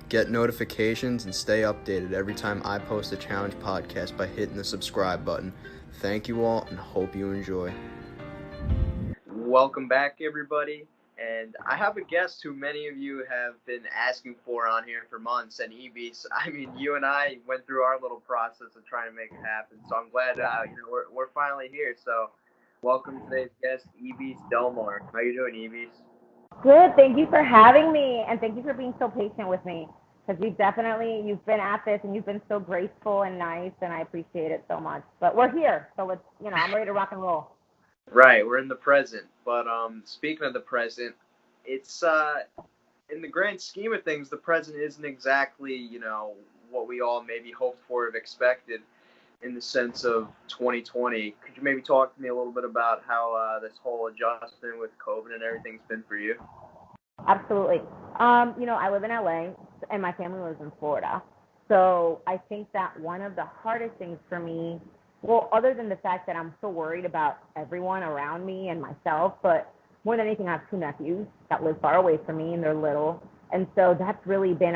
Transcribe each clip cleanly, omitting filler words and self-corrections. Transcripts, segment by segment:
Get notifications and stay updated every time I post a challenge podcast by hitting the subscribe button. Thank you all and hope you enjoy. Welcome back, everybody. And I have a guest who many of you have been asking for on here for months, and Ibis. I mean, you and I went through our little process of trying to make it happen. So I'm glad we're finally here. So welcome today's guest, Ibis Del Mar. How you doing, Ibis? Good. Thank you for having me, and thank you for being so patient with me. Because you've been at this, and you've been so graceful and nice, and I appreciate it so much. But we're here, so I'm ready to rock and roll. Right, we're in the present. But speaking of the present, it's in the grand scheme of things, the present isn't exactly, what we all maybe hoped for or expected in the sense of 2020. Could you maybe talk to me a little bit about how this whole adjustment with COVID and everything's been for you? Absolutely. I live in LA, and my family lives in Florida. So I think that one of the hardest things for me, well, other than the fact that I'm so worried about everyone around me and myself, but more than anything, I have 2 nephews that live far away from me, and they're little. And so that's really been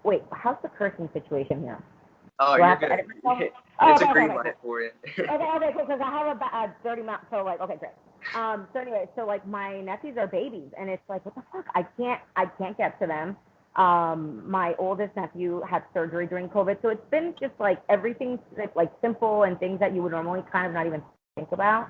wait, how's the cursing situation here? Oh, you're good. It's a green light for you. okay, cool, because I have a dirty mouth, so okay, great. So anyway, my nephews are babies, and it's like, what the fuck? I can't get to them. My oldest nephew had surgery during COVID, so it's been just like everything like simple and things that you would normally kind of not even think about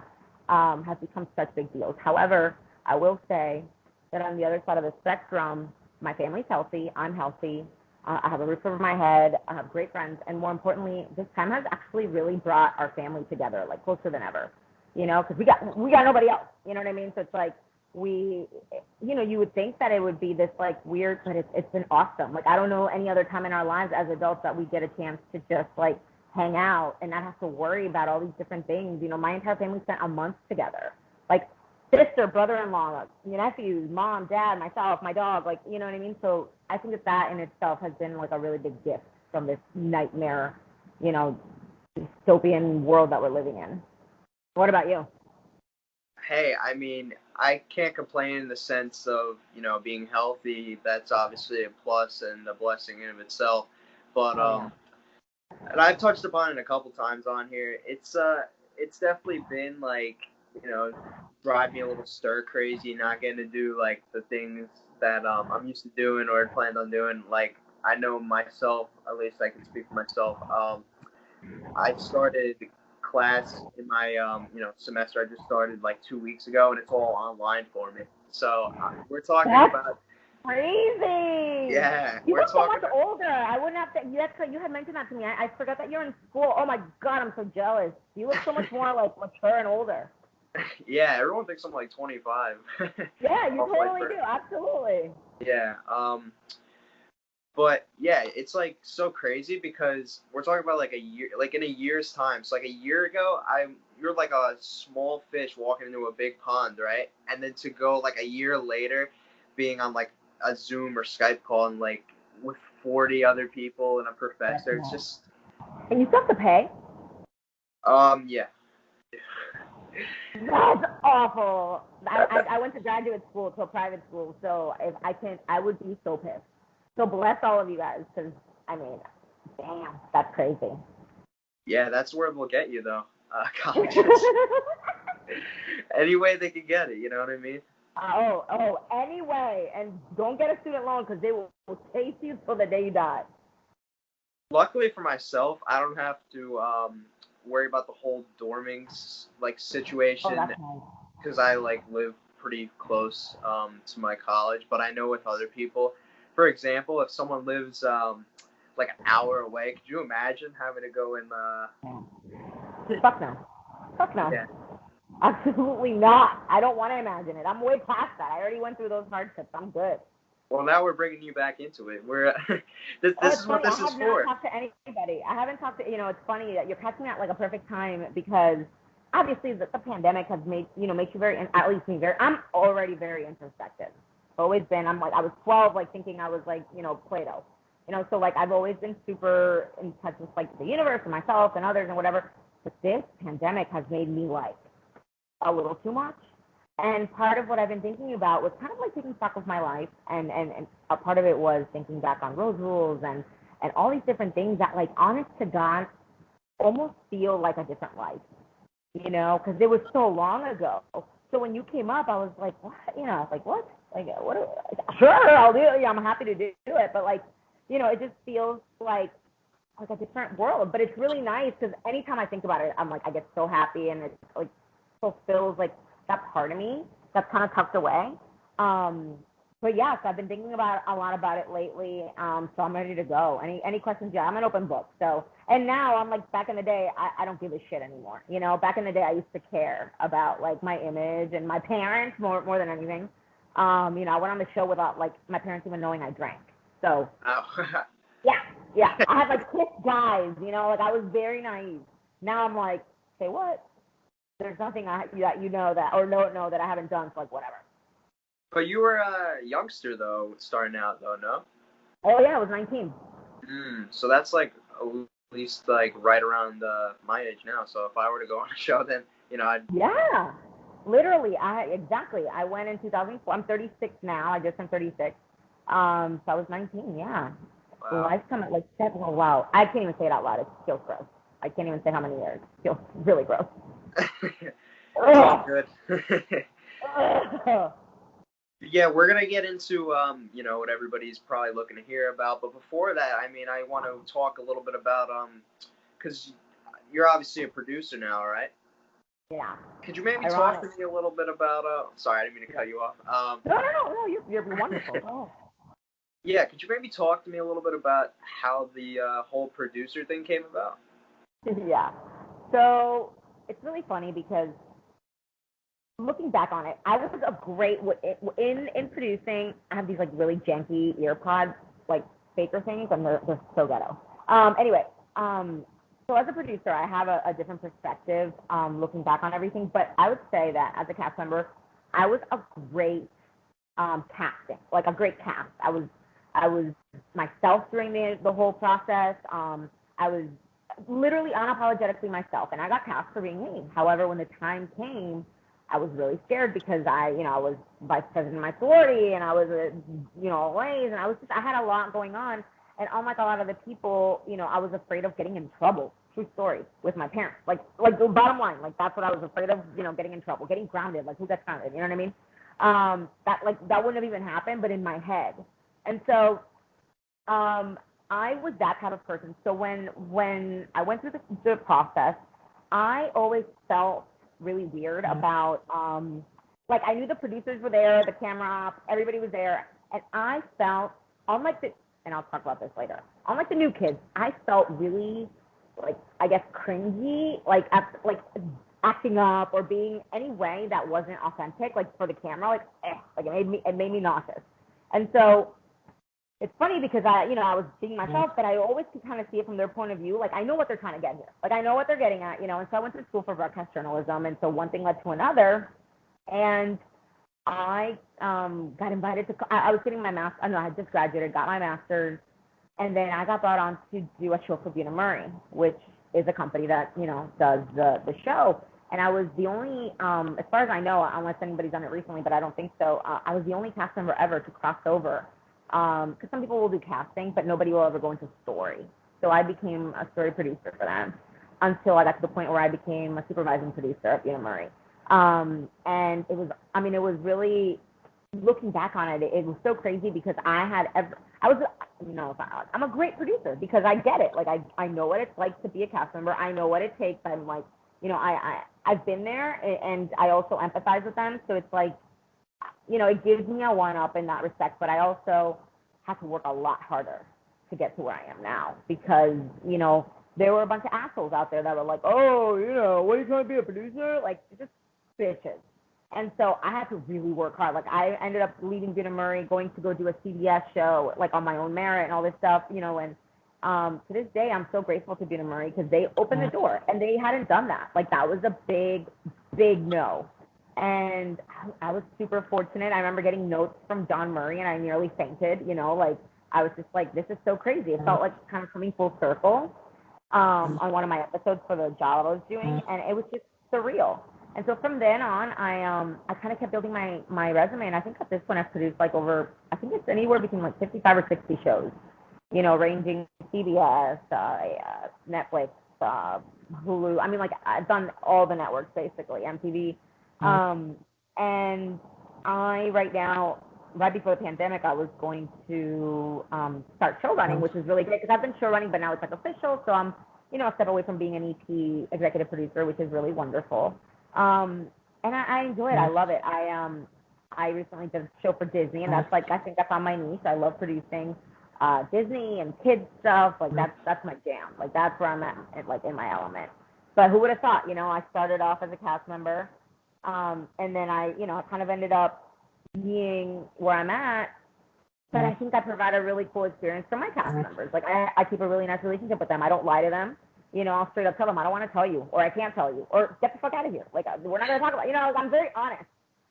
has become such big deals. However, I will say that on the other side of the spectrum, my family's healthy, I'm healthy, I have a roof over my head, I have great friends, and more importantly, this time has actually really brought our family together, like closer than ever, because we got nobody else, you know what I mean? So it's like you would think that it would be this like weird, but it's been awesome. Like I don't know any other time in our lives as adults that we get a chance to just like hang out and not have to worry about all these different things. My entire family spent a month together, like sister, brother-in-law, nephews, mom, dad, myself, my dog, like, you know what I mean? So I think that in itself has been like a really big gift from this nightmare, dystopian world that we're living in. What about you? Hey, I mean, I can't complain in the sense of, being healthy. That's obviously a plus and a blessing in of itself. But, and I've touched upon it a couple times on here. It's definitely been like, drive me a little stir crazy, not getting to do like the things that I'm used to doing or planned on doing. Like I know myself, at least I can speak for myself. I started class in my semester. I just started like 2 weeks ago, and it's all online for me. So we're talking about crazy. Yeah, you look so much older. I wouldn't have to. You had mentioned that to me. I forgot that you're in school. Oh my god, I'm so jealous. You look so much more like mature and older. Yeah, everyone thinks I'm like 25. Yeah, you totally do. Absolutely. Yeah. But yeah, it's like so crazy because we're talking about like a year, like in a year's time. So like a year ago, you're like a small fish walking into a big pond, right? And then to go like a year later, being on like a Zoom or Skype call and like with 40 other people and a professor, it's just. And you still have to pay? Yeah. That's awful. I went to graduate school, to a private school, so if I would be so pissed. So bless all of you guys, because, damn, that's crazy. Yeah, that's where they'll get you, though, colleges. Any way they can get it, you know what I mean? Anyway, and don't get a student loan, because they will chase you till the day you die. Luckily for myself, I don't have to worry about the whole dorming situation, because I live pretty close to my college. But I know with other people, for example, if someone lives like an hour away, could you imagine having to go in Fuck no. Yeah. Absolutely not. I don't want to imagine it. I'm way past that. I already went through those hardships. I'm good. Well, now we're bringing you back into it. We're this is what this is for. I haven't talked to anybody. I haven't talked to, it's funny that you're catching me at like a perfect time, because obviously the pandemic has made, makes you very, at least me, I'm already very introspective. Always been. I was 12, thinking I was Plato. So I've always been super in touch with the universe and myself and others and whatever. But this pandemic has made me a little too much. And part of what I've been thinking about was kind of like taking stock of my life, and a part of it was thinking back on Rose Rules and all these different things that, like, honest to God, almost feel like a different life, you know, because it was so long ago. So when you came up, I was like, what? You know, like, what? Like, what? Sure, I'll do it. Yeah, I'm happy to do it. But, like, you know, it just feels like a different world. But it's really nice because anytime I think about it, I'm like, I get so happy, and it, like, fulfills, like, that part of me that's kind of tucked away. But yes, I've been thinking about a lot about it lately. So I'm ready to go. Any questions? Yeah, I'm an open book. So, and now I'm like, back in the day, I don't give a shit anymore. You know, back in the day, I used to care about, like, my image and my parents more than anything. You know, I went on the show without, like, my parents even knowing I drank. So, Oh. yeah. I had, like, kissed guys. You know, like, I was very naive. Now I'm like, say what? There's nothing that you know that, or know that I haven't done, so, like, whatever. But you were a youngster, though, starting out, though, no? Oh, yeah, I was 19. So that's, like, at least, like, right around my age now. So if I were to go on a show, then, you know, I'd... Yeah, literally, exactly. I went in 2004. I'm 36 now. I just turned 36. So I was 19, yeah. Wow. Lifetime, like, oh, wow. I can't even say it out loud. It feels gross. I can't even say how many years. It feels really gross. It's all good. Yeah, we're gonna get into you know, what everybody's probably looking to hear about. But before that, I mean, I want to talk a little bit about because you're obviously a producer now, right? Yeah. Could you maybe talk to me a little bit about? Sorry, I didn't mean to cut you off. No. You're wonderful. Oh. Yeah, could you maybe talk to me a little bit about how the whole producer thing came about? Yeah. So it's really funny because, looking back on it, I was a great in producing. I have these, like, really janky earpods, like, faker things, and they're so ghetto. Anyway, so as a producer, I have a different perspective, looking back on everything. But I would say that as a cast member, I was a great casting, like, a great cast. I was myself during the whole process. I was literally unapologetically myself, and I got cast for being me. However, when the time came, I was really scared because I was vice president of my sorority, and I was always, and I had a lot going on, and unlike a lot of the people, I was afraid of getting in trouble. True story, with my parents. Like the bottom line, like, that's what I was afraid of, getting in trouble, getting grounded. Like, who gets grounded? You know what I mean? That wouldn't have even happened, but in my head. And so, I was that type of person. So when I went through the process, I always felt really weird about, like, I knew the producers were there, the camera ops, everybody was there, and I felt, and I'll talk about this later, unlike the new kids, I felt really, like, I guess, cringy, like acting up or being any way that wasn't authentic, like, for the camera, like it made me nauseous. And so it's funny because I was seeing myself, but I always could kind of see it from their point of view. Like, I know what they're trying to get here. Like, I know what they're getting at, and so I went to school for broadcast journalism, and so one thing led to another, and I got invited to, I was getting my master's, I had just graduated, got my master's, and then I got brought on to do a show for Buena Murray, which is a company that, does the show. And I was the only, as far as I know, unless anybody's done it recently, but I don't think so, I was the only cast member ever to cross over. Because some people will do casting, but nobody will ever go into story. So I became a story producer for them until I got to the point where I became a supervising producer at Buena Murray. And it was really, looking back on it, it was so crazy because I'm a great producer because I get it. Like, I know what it's like to be a cast member. I know what it takes. I'm like, I've been there, and I also empathize with them. So it's like, it gives me a one-up in that respect, but I also have to work a lot harder to get to where I am now because, there were a bunch of assholes out there that were like, oh, what are you trying to be, a producer? Like, just bitches. And so I had to really work hard. Like, I ended up leaving Buena Murray, going to go do a CBS show, like, on my own merit and all this stuff, and to this day, I'm so grateful to Buena Murray because they opened the door, and they hadn't done that. Like, that was a big, big no. And I was super fortunate. I remember getting notes from Don Murray, and I nearly fainted, like, I was just like, this is so crazy. It felt like kind of coming full circle on one of my episodes for the job I was doing, and it was just surreal. And so from then on, I kind of kept building my resume, and I think at this point I've produced like over, I think it's anywhere between like 55 or 60 shows, ranging CBS, Netflix, Hulu. I mean, like I've done all the networks basically, MTV. And I right now, right before the pandemic, I was going to start show running, which is really great because I've been show running, but now it's like official. So I'm, a step away from being an EP executive producer, which is really wonderful. And I enjoy it. I love it. I recently did a show for Disney, and that's like, I think I found my niche. I love producing Disney and kids stuff. Like that's my jam. Like that's where I'm at, like in my element. But who would have thought? I started off as a cast member, and then I kind of ended up being where I'm at. But I think I provide a really cool experience for my cast members. Like I keep a really nice relationship with them. I don't lie to them. I'll straight up tell them I don't want to tell you, or I can't tell you, or get the fuck out of here. Like we're not gonna talk about. I'm very honest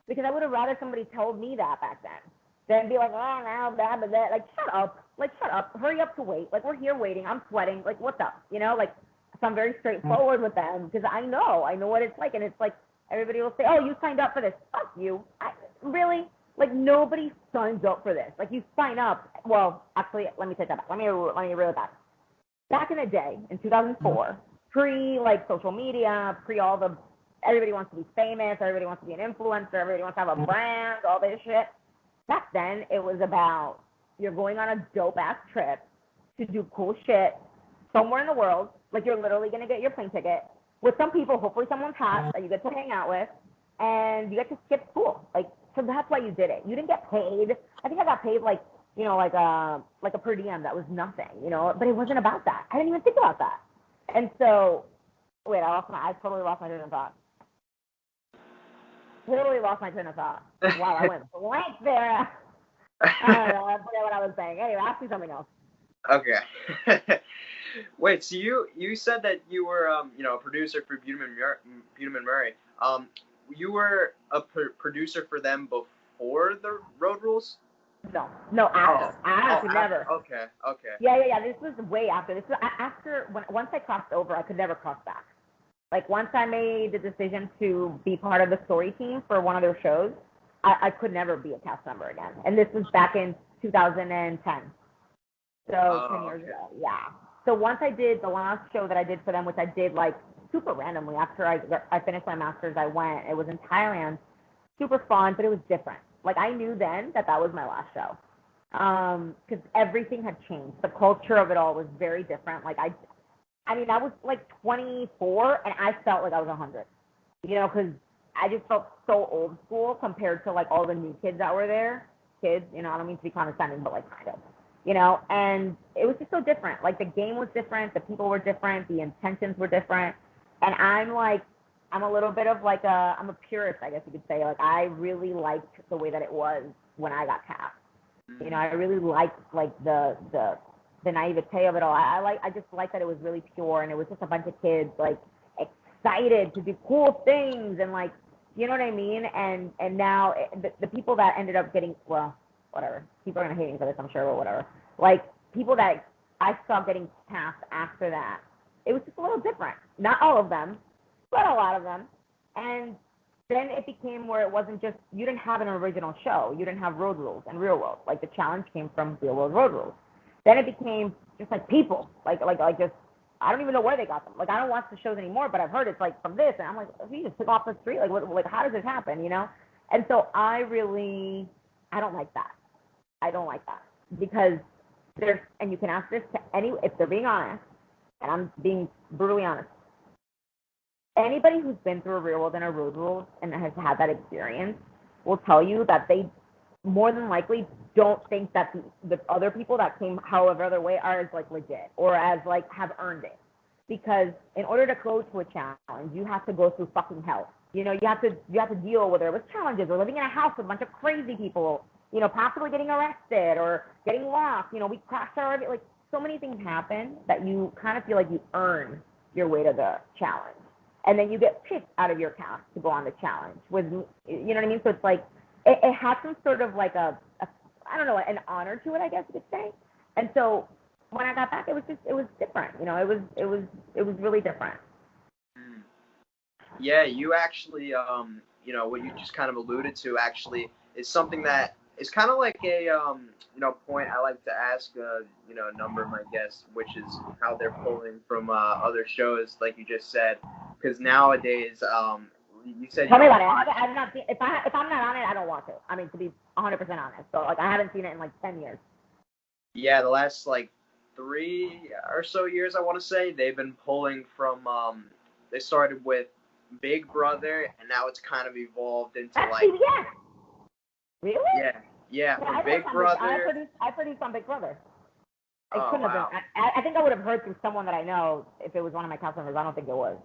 because I would have rather somebody told me that back then than be like, oh no, blah blah blah. Like shut up. Like shut up. Hurry up to wait. Like we're here waiting. I'm sweating. Like what's up? Like so I'm very straightforward with them because I know what it's like, and it's like everybody will say, oh, you signed up for this. Fuck you. Really? Like nobody signs up for this. Like you sign up. Well, actually, let me take that back. Let me reel it back. Back in the day, in 2004, pre like social media, pre all the, everybody wants to be famous, everybody wants to be an influencer, everybody wants to have a brand, all this shit. Back then, it was about you're going on a dope ass trip to do cool shit somewhere in the world. Like you're literally gonna get your plane ticket with some people, hopefully someone's hot that you get to hang out with, and you get to skip school. Like so that's why you did it. You didn't get paid. I think I got paid like like a per diem that was nothing, but it wasn't about that. I didn't even think about that. And so, wait, I totally lost my train of thought. Wow, I went blank there. I forget what I was saying. Anyway, ask me something else. Okay. Wait, so you said that you were a producer for Buteman Murray. You were a producer for them before the Road Rules? No, after. Never. Okay. Yeah. This was way after. This was after once I crossed over, I could never cross back. Like once I made the decision to be part of the story team for one of their shows, I could never be a cast member again. And this was back in 2010. So 10 years ago. Yeah. So once I did the last show that I did for them, which I did like super randomly after I finished my master's, I went. It was in Thailand. Super fun, but it was different. Like I knew then that was my last show, because everything had changed. The culture of it all was very different. Like I was like 24 and I felt like I was 100, because I just felt so old school compared to like all the new kids that were there. Kids, I don't mean to be condescending, but like kind of, and it was just so different. Like the game was different, the people were different, the intentions were different, and I'm a little bit of like I'm a purist, I guess you could say. Like I really liked the way that it was when I got cast. I really liked like the naivete of it all. I just liked that it was really pure and it was just a bunch of kids like excited to do cool things and like, you know what I mean? And now the people that ended up getting, well, whatever. People are gonna hate me for this, I'm sure, but whatever. Like people that I saw getting cast after that, it was just a little different. Not all of them, but a lot of them. And then it became where it wasn't just, you didn't have an original show. You didn't have Road Rules and Real World. Like the challenge came from Real World Road Rules. Then it became just like people, like just, I don't even know where they got them. Like I don't watch the shows anymore, but I've heard it's like from this, and I'm like, he just took off the street. Like how does this happen, And so I don't like that. I don't like that because and you can ask this to if they're being honest, and I'm being brutally honest. Anybody who's been through a Real World and a Road Rules and has had that experience will tell you that they more than likely don't think that the other people that came however other way are as like legit or as like have earned it. Because in order to go to a challenge, you have to go through fucking hell. You have to deal with it with challenges or living in a house with a bunch of crazy people, possibly getting arrested or getting lost. We crashed our, like so many things happen that you kind of feel like you earn your way to the challenge. And then you get picked out of your cast to go on the challenge with, you know what I mean? So it's like, it has some sort of like I don't know, an honor to it, I guess you could say. And so when I got back, it was different. It was really different. Yeah, you actually, what you just kind of alluded to actually is something that is kind of like a, point I like to ask, a number of my guests, which is how they're pulling from other shows, like you just said, because nowadays, you said Tell you me don't about it. watch. I've not seen. If I'm not on it, I don't watch it. I mean, to be 100% honest. So like, I haven't seen it in like 10 years. Yeah, the last like 3 or so years, I want to say, they've been pulling from. They started with Big Brother, and now it's kind of evolved into That's like. CBS. Really? Yeah, yeah, Yeah, from Big Brother. I produced on Big Brother. It Oh couldn't have wow. been. I think I would have heard through someone that I know if it was one of my cast members. I don't think it was.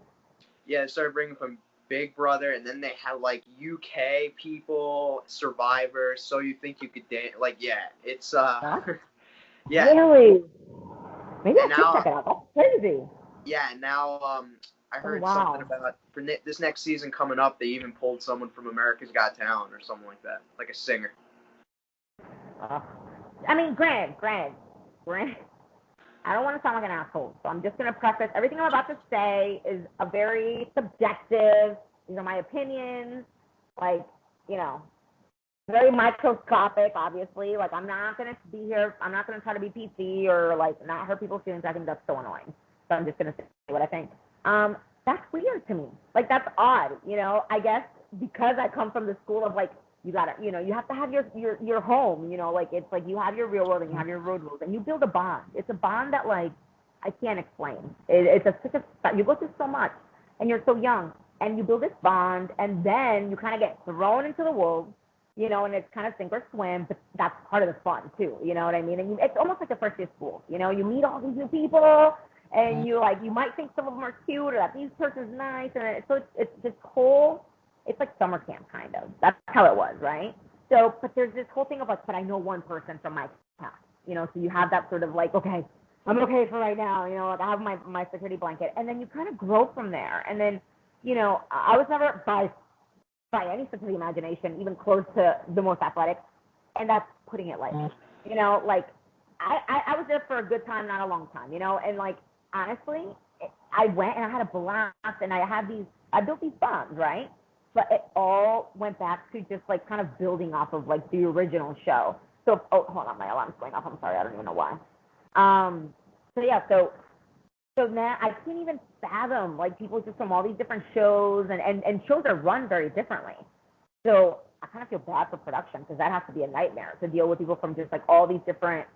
Yeah, they started bringing from Big Brother, and then they had like UK people, Survivor. So you think you could dance? Like, yeah, it's What? yeah. Really? Maybe And I should now, check it out. That's crazy. yeah, and now I Oh, heard something wow. about for this next season coming up. They even pulled someone from America's Got Talent or something like that, like a singer. I mean, granted, I don't want to sound like an asshole, so I'm just going to preface everything I'm about to say is a very subjective. These are my opinions, like, very microscopic, obviously. Like, I'm not going to be here. I'm not going to try to be PC or, like, not hurt people's feelings. I think that's so annoying. So I'm just going to say what I think. That's weird to me. Like, that's odd, I guess because I come from the school of, like, you gotta, you have to have your home, like, it's like you have your real world and you have your road rules and you build a bond. It's a bond that, like, I can't explain. You go through so much and you're so young and you build this bond and then you kind of get thrown into the wolves, and it's kind of sink or swim, but that's part of the fun too, you know what I mean? And it's almost like the first day of school, you meet all these new people and you might think some of them are cute or that these person's nice, and so it's this whole, it's like summer camp kind of. That's how it was, right? So, but there's this whole thing of like, but I know one person from my past, so you have that sort of like, okay, I'm okay for right now, like I have my security blanket, and then you kind of grow from there, and then, I was never by any stretch of the imagination even close to the most athletic, and that's putting it lightly, like I was there for a good time, not a long time, and like honestly, I went and I had a blast, and I built these bonds, right? But it all went back to just like kind of building off of like the original show. So, hold on, my alarm's going off. I'm sorry, I don't even know why. So now I can't even fathom like people just from all these different shows, and shows are run very differently. So I kind of feel bad for production because that has to be a nightmare to deal with people from just like all these different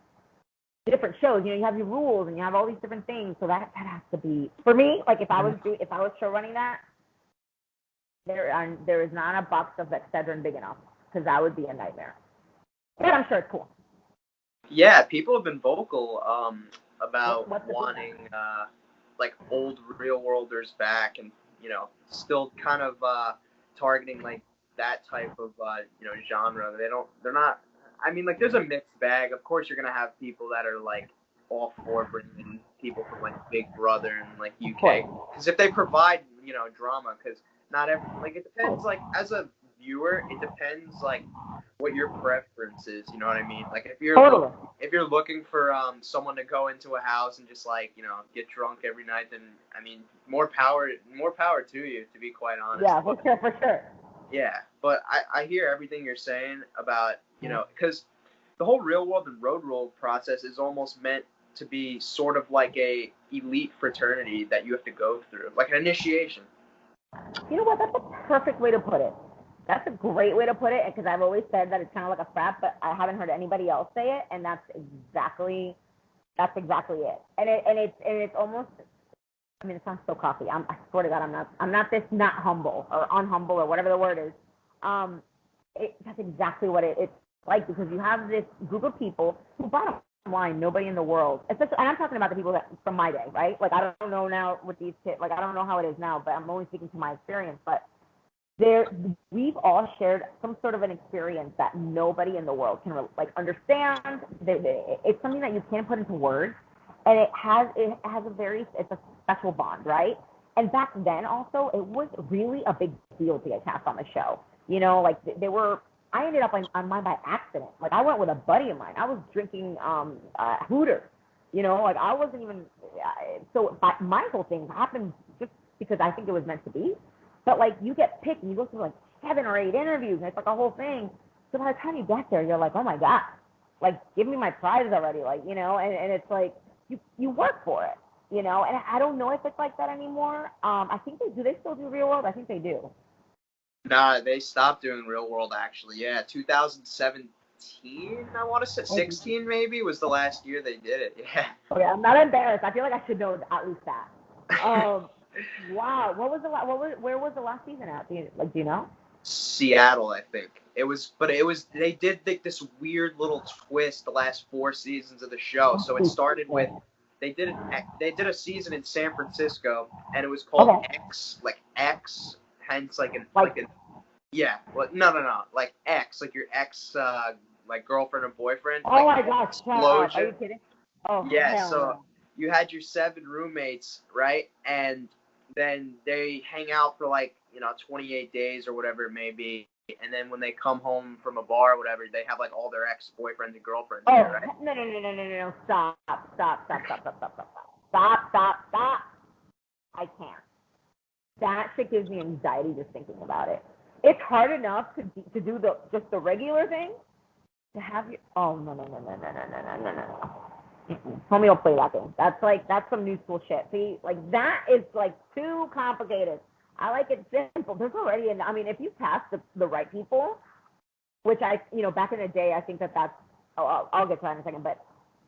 shows. You have your rules and you have all these different things. So that has to be, for me, like if I was show running that, there is not a box of Excedrin big enough because that would be a nightmare. But I'm sure it's cool. Yeah, people have been vocal about wanting like old Real Worlders back, and still kind of targeting like that type of genre. They're not. I mean, like, there's a mixed bag. Of course, you're gonna have people that are like all for bringing people from like Big Brother and like UK, because if they provide drama, because not every, like, it depends, like, as a viewer, it depends like what your preference is, you know what I mean? Like, if you're looking for someone to go into a house and just like get drunk every night, then I mean, more power to you, to be quite honest. Yeah, for sure. Yeah, but I hear everything you're saying about because the whole real world and road rule process is almost meant to be sort of like a elite fraternity that you have to go through, like an initiation. You know what? That's a perfect way to put it. That's a great way to put it, because I've always said that it's kind of like a frat, but I haven't heard anybody else say it, and that's exactly it. And it's almost, I mean, it sounds so cocky. I swear to God, I'm not this not humble or unhumble or whatever the word is. That's exactly what it's like, because you have this group of people who, bottom line, nobody in the world, especially, and I'm talking about the people that from my day, right? Like, I don't know now with these kids, like, I don't know how it is now, but I'm only speaking to my experience. But we've all shared some sort of an experience that nobody in the world can understand. It's something that you can't put into words, and it's a special bond, right? And back then also, it was really a big deal to get cast on the show. Like, I ended up on mine by accident. Like, I went with a buddy of mine. I was drinking Hooters. Like, I wasn't even. So my whole thing happened just because I think it was meant to be. But like you get picked and you go through like 7 or 8 interviews and it's like a whole thing. So by the time you get there, you're like, oh my God, like give me my prize already, like, you know, and it's like you work for it, you know, and I don't know if it's like that anymore. I think do they still do Real World? I think they do. Nah, they stopped doing Real World actually. Yeah, 2017, I want to say 16 maybe was the last year they did it. Yeah. Okay, I'm not embarrassed. I feel like I should know at least that. Wow, where was the last season at? Do you know? Seattle, I think. They did like this weird little twist the last 4 seasons of the show. So it started with they did a season in San Francisco and it was called X, like X, hence like yeah, well, no, like X, like your ex, like girlfriend or boyfriend. Oh like my gosh, shut up. Are you kidding? Oh, yeah, so no. you had your 7 roommates, right? And then they hang out for like, 28 days or whatever it may be. And then when they come home from a bar or whatever, they have like all their ex-boyfriends and girlfriends there, right? No. Stop. I can't. That shit gives me anxiety just thinking about it. It's hard enough to do just the regular thing. To have your no. Homie don't play that game. That's some new school shit. See, like that is like too complicated. I like it simple. There's already if you pass the right people, which back in the day, I think that's I'll get to that in a second, but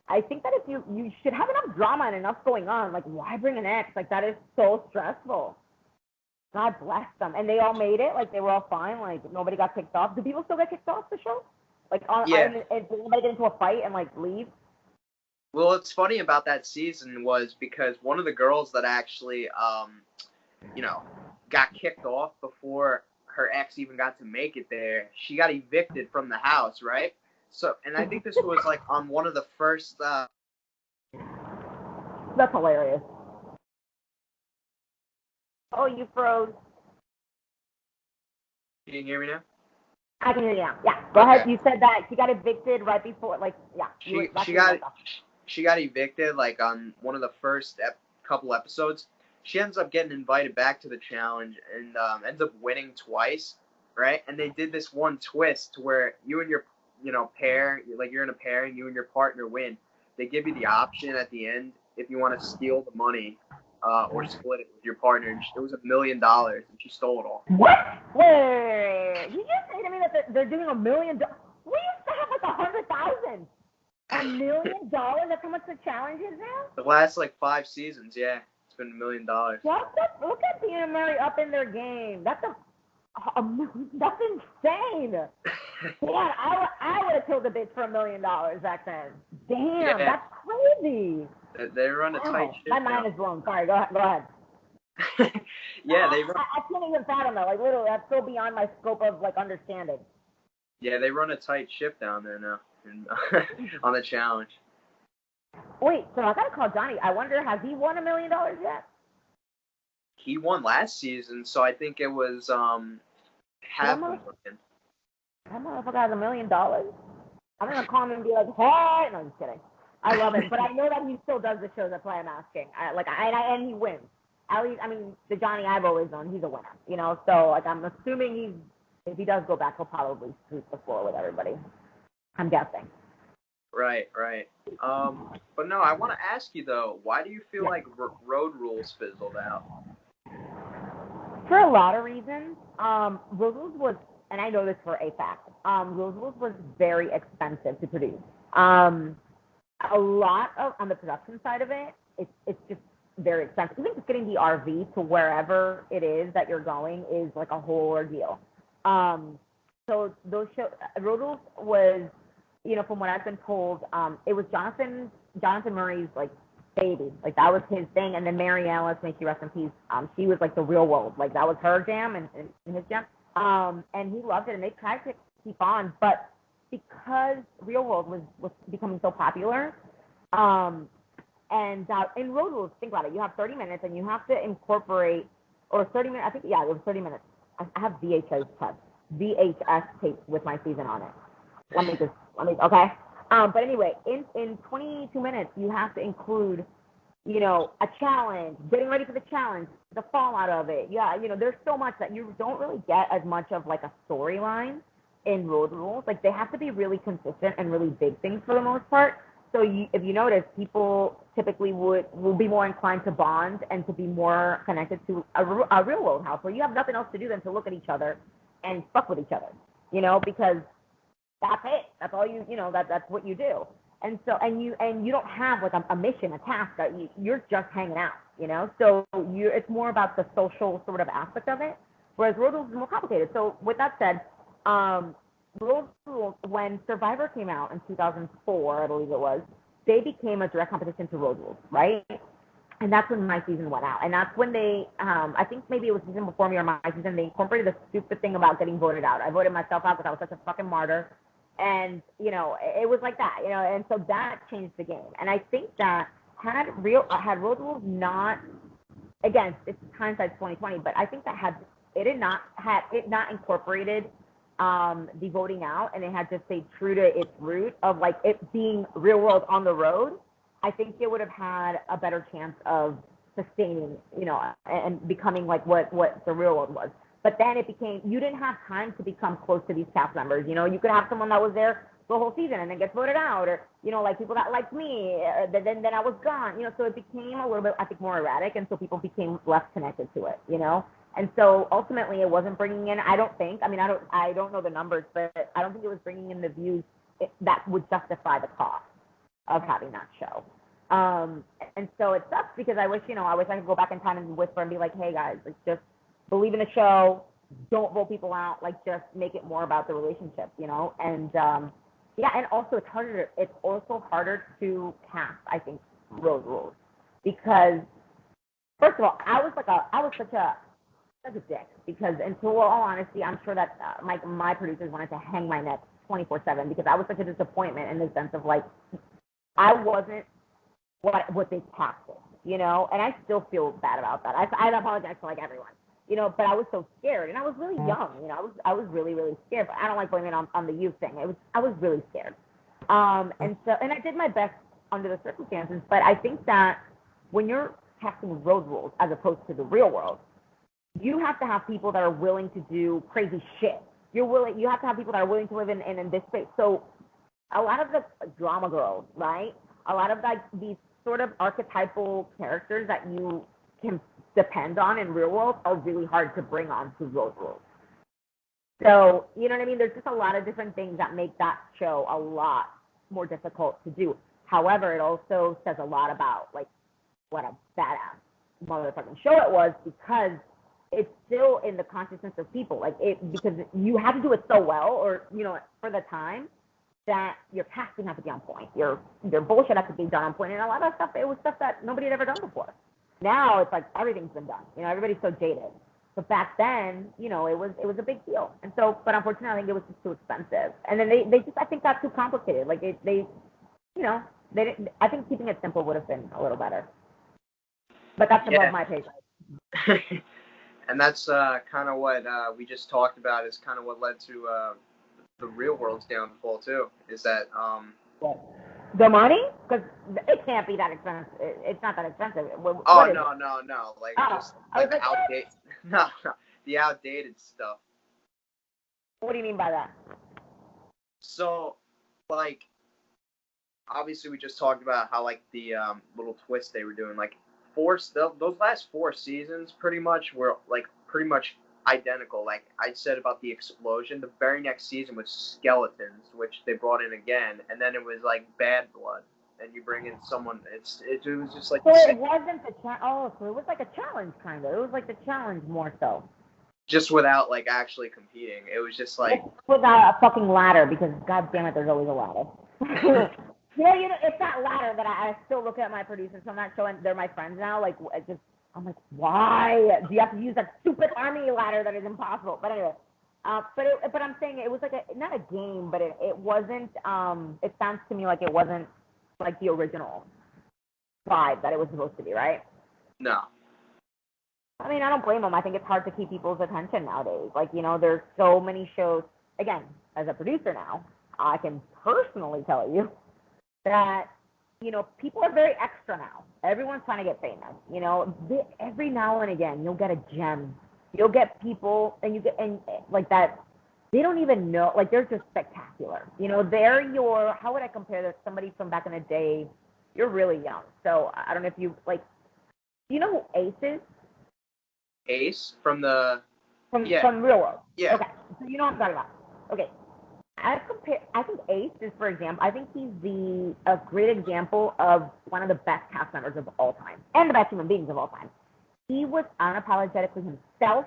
I think that if you should have enough drama and enough going on, like why bring an ex? Like that is so stressful. God bless them. And they all made it, like they were all fine, like nobody got kicked off. Do people still get kicked off the show? Like and did anybody get into a fight and like leave? Well, what's funny about that season was because one of the girls that actually got kicked off before her ex even got to make it there, she got evicted from the house, right? So, and I think this was like on one of the first. That's hilarious. Oh, you froze. Can you hear me now? I can hear you now. Yeah, go ahead. You said that she got evicted right before, like, yeah. She got evicted like on one of the first couple episodes. She ends up getting invited back to the challenge and ends up winning twice, right? And they did this one twist where you and your pair, like you're in a pair and you and your partner win. They give you the option at the end if you want to steal the money or split it with your partner. And it was $1 million and she stole it all. What? Wait. You just say to me that they're doing $1 million? We used to have like 100,000. $1 million? That's how much the challenge is now? The last like 5 seasons, yeah. It's been $1 million. Look at Theo and Murray up in their game. That's that's insane. Yeah, I would have killed a bitch for $1 million back then. Damn, yeah. That's crazy. They run a tight ship. My mind is blown. Sorry, go ahead. Yeah, I can't even fathom that. Like literally, that's so beyond my scope of like understanding. Yeah, they run a tight ship down there now on the challenge. Wait, so I gotta call Johnny. I wonder, has he won $1 million yet? He won last season, so I think it was half a million. That motherfucker has $1 million. I'm gonna call him and be like, hey, no, I'm just kidding. I love him, but I know that he still does the show. That's why I'm asking. And he wins. At least, the Johnny I've always known, he's a winner. So like I'm assuming if he does go back, he'll probably sweep the floor with everybody. I'm guessing. Right. But no, I want to ask you though, why do you feel like Road Rules fizzled out? For a lot of reasons. Road Rules was, and I know this for a fact, Road Rules was very expensive to produce. A lot of, on the production side of it, it's just very expensive. Even just getting the RV to wherever it is that you're going is like a whole ordeal. So those shows, Road Rules was, from what I've been told, it was Jonathan Murray's like baby, like that was his thing, and then Mary Alice, may she rest in peace. She was like the Real World, like that was her jam and his jam. And he loved it, and they tried to keep on, but because Real World was becoming so popular, and in Road Rules, think about it, you have 30 minutes, and you have to incorporate, or 30 minutes, I think, yeah, it was 30 minutes. I have VHS tapes with my season on it. Okay. But anyway, in 22 minutes, you have to include a challenge, getting ready for the challenge, the fallout of it. Yeah, there's so much that you don't really get as much of like a storyline in road rules. Like they have to be really consistent and really big things for the most part. So if you notice, people typically will be more inclined to bond and to be more connected to a real world house where you have nothing else to do than to look at each other and fuck with each other, because that's it. That's all that's what you do. And so, and you don't have like a mission, a task that you're just hanging out, So it's more about the social sort of aspect of it, whereas road rules is more complicated. So with that said, road rules, when Survivor came out in 2004, I believe it was, they became a direct competition to road rules, right? And that's when my season went out. And that's when they, I think maybe it was season before me or my season, they incorporated the stupid thing about getting voted out. I voted myself out because I was such a fucking martyr. And, it was like that, and so that changed the game. And I think that had road rules not, again, it's hindsight's 2020, but I think that had it not incorporated the voting out, and it had just stayed true to its root of like it being real world on the road, I think it would have had a better chance of sustaining, and becoming like what the real world was. But then it became, you didn't have time to become close to these cast members. You could have someone that was there the whole season and then gets voted out, or, like people that liked me, then I was gone, so it became a little bit, I think, more erratic, and so people became less connected to it, And so ultimately it wasn't bringing in, I don't know the numbers, but I don't think it was bringing in the views that would justify the cost of having that show. And so it sucks because I wish I could go back in time and whisper and be like, hey guys, like just believe in the show, don't vote people out, like just make it more about the relationship, and and also it's also harder to cast, I think, road rules, because first of all, I was such a dick, because in all honesty, I'm sure that my producers wanted to hang my neck 24/7 because I was such a disappointment in the sense of like I wasn't what they casted, and I still feel bad about that. I apologize to like everyone. But I was so scared, and I was really young. I was really, really scared. But I don't like blaming it on the youth thing. I was really scared. And I did my best under the circumstances. But I think that when you're casting road rules as opposed to the real world, you have to have people that are willing to do crazy shit. You have to have people that are willing to live in this space. So a lot of the drama girls, right? A lot of like these sort of archetypal characters that you can depend on in real world are really hard to bring on to road rules. So, you know what I mean? There's just a lot of different things that make that show a lot more difficult to do. However, it also says a lot about like what a badass motherfucking show it was, because it's still in the consciousness of people. Because you have to do it so well, or for the time, that your casting has to be on point. Your bullshit has to be done on point. And a lot of stuff, it was stuff that nobody had ever done before. Now it's like everything's been done. Everybody's so jaded. But back then, it was a big deal. And so, but unfortunately, I think it was just too expensive. And then they just, I think, got too complicated. Like they didn't. I think keeping it simple would have been a little better. But that's above my pay grade. And that's kind of what we just talked about. Is kind of what led to the real world's downfall too. Is that the money? Because it can't be that expensive. It's not that expensive. No. Like just like the outdated, the outdated stuff. What do you mean by that? So, like, obviously we just talked about how like the little twist they were doing. Like those last 4 seasons pretty much were like pretty much identical. Like I said about the explosion, the very next season was skeletons, which they brought in again, and then it was like bad blood, and you bring in someone. It was just like. So it wasn't so it was like a challenge kind of. It was like the challenge more so. Just without like actually competing, it was just like. Without a fucking ladder, because god damn it, there's always a ladder. It's that ladder that I still look at my producers. So I'm not showing. They're my friends now. Like I'm like, why do you have to use that stupid army ladder that is impossible? But anyway, but I'm saying it was like not a game, but it wasn't. It sounds to me like it wasn't like the original vibe that it was supposed to be, right? No. I mean, I don't blame them. I think it's hard to keep people's attention nowadays. Like, there's so many shows. Again, as a producer now, I can personally tell you that people are very extra now. everyone's trying to get famous. You know, every now and again, you'll get a gem. You'll get people, and like that. They don't even know, like they're just spectacular. You know, they're how would I compare this? Somebody from back in the day. You're really young, so I don't know if you like. Do you know who Ace is? Ace from the. From Real World. Yeah. Okay, so you know what I'm talking about. Okay, I think Ace is, for example, I think he's a great example of one of the best cast members of all time and the best human beings of all time. He was unapologetically himself.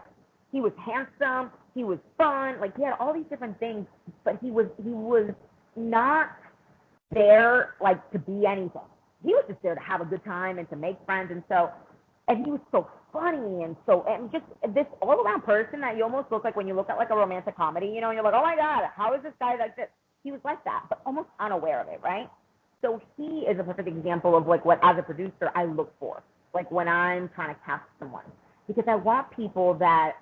He was handsome. He was fun. Like he had all these different things, but he was not there like to be anything. He was just there to have a good time and to make friends, and he was so funny and just this all around person that you almost look like when you look at like a romantic comedy, you know, and you're like, oh my God, how is this guy like this? He was like that, but almost unaware of it, right? So he is a perfect example of like what, as a producer, I look for, like when I'm trying to cast someone, because I want people that,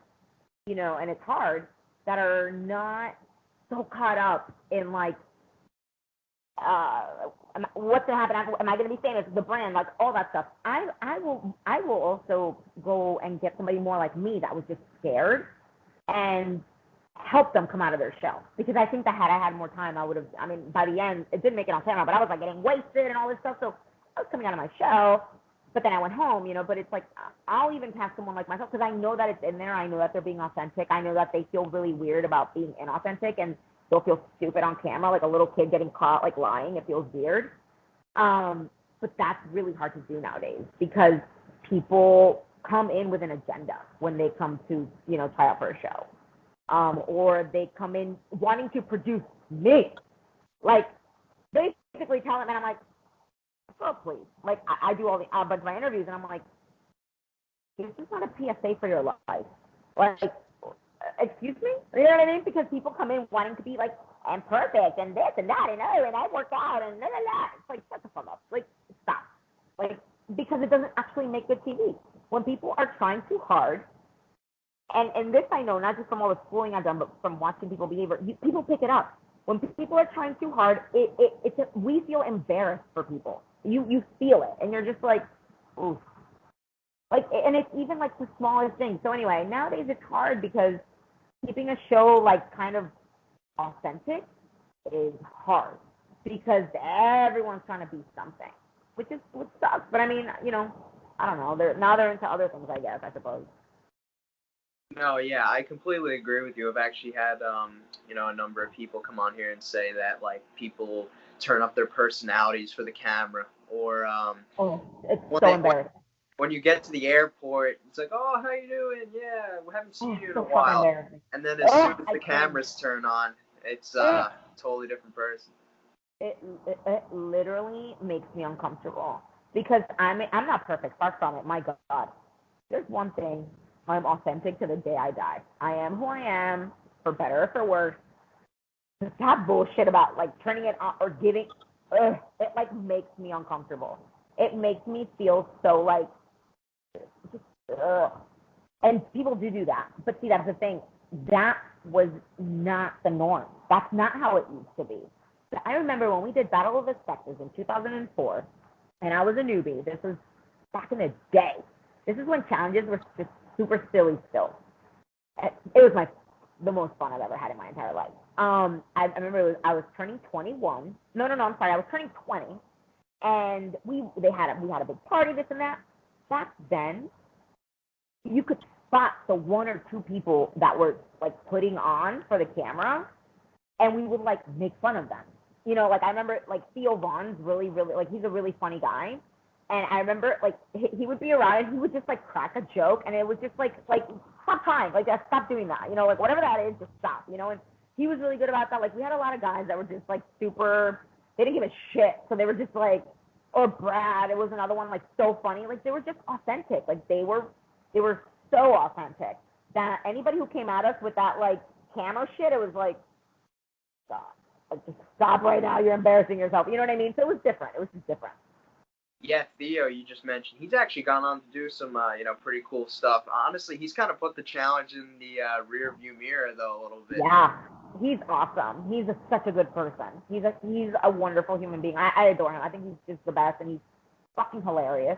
you know, and it's hard, that are not so caught up in like, what's gonna happen? Am I gonna be famous? The brand, like all that stuff. I will also go and get somebody more like me that was just scared and help them come out of their shell. Because I think that had I had more time, I would have. I mean, by the end, it didn't make it on camera, but I was like getting wasted and all this stuff. So I was coming out of my shell. But then I went home, you know. But it's like I'll even cast someone like myself because I know that it's in there. I know that they're being authentic. I know that they feel really weird about being inauthentic and they'll feel stupid on camera, like a little kid getting caught like lying. It feels weird. But that's really hard to do nowadays because people come in with an agenda when they come to, you know, try out for a show. Or they come in wanting to produce me. Like, basically tell them, and I'm like, oh, please. Like, I do all the bunch of my interviews, and I'm like, this is not a PSA for your life. Like, excuse me? You know what I mean? Because people come in wanting to be like, I'm perfect, and this and that, and oh, and I work out, and la la la. It's like, shut the fuck up. Like, stop. Like, because it doesn't actually make good TV. When people are trying too hard, and this I know, not just from all the schooling I've done, but from watching people behavior, people pick it up. When people are trying too hard, we feel embarrassed for people. You feel it, and you're just like, oof. Like, and it's even like the smallest thing. So anyway, nowadays it's hard because keeping a show like kind of authentic is hard because everyone's trying to be something, which sucks. But I mean, you know, I don't know. They're into other things, I guess, I suppose. No, yeah, I completely agree with you. I've actually had, you know, a number of people come on here and say that, like, people turn up their personalities for the camera, or it's so embarrassing. When you get to the airport, it's like, oh, how you doing? Yeah, we haven't seen you in a so while. And then as soon as the cameras turn on, it's a totally different person. It literally makes me uncomfortable because I'm not perfect, far from it. My God, there's one thing. I'm authentic to the day I die. I am who I am, for better or for worse. That bullshit about like turning it on or giving, it like makes me uncomfortable. It makes me feel so like, and people do that. But see, that's the thing. That was not the norm. That's not how it used to be. I remember when we did Battle of the Sexes in 2004, and I was a newbie. This was back in the day. This is when challenges were just super silly still. It was the most fun I've ever had in my entire life. I remember I was turning 21. No, I'm sorry. I was turning 20, and we had a big party, this and that. Back then, you could spot the one or two people that were like putting on for the camera, and we would like make fun of them. You know, like I remember like Theo Vaughn's really like he's a really funny guy. And I remember, like, he would be around and he would just, like, crack a joke. And it was just, like stop trying. Like, stop doing that. You know, like, whatever that is, just stop. You know, and he was really good about that. Like, we had a lot of guys that were just, like, super, they didn't give a shit. So they were just, like, or Brad, it was another one, like, so funny. Like, they were just authentic. Like, they were so authentic that anybody who came at us with that, like, camera shit, it was like, stop. Like, just stop right now. You're embarrassing yourself. You know what I mean? So it was different. It was just different. Yeah, Theo, you just mentioned, he's actually gone on to do some, you know, pretty cool stuff. Honestly, he's kind of put the challenge in the rear view mirror, though, a little bit. Yeah, he's awesome. He's such a good person. He's a wonderful human being. I adore him. I think he's just the best, and he's fucking hilarious.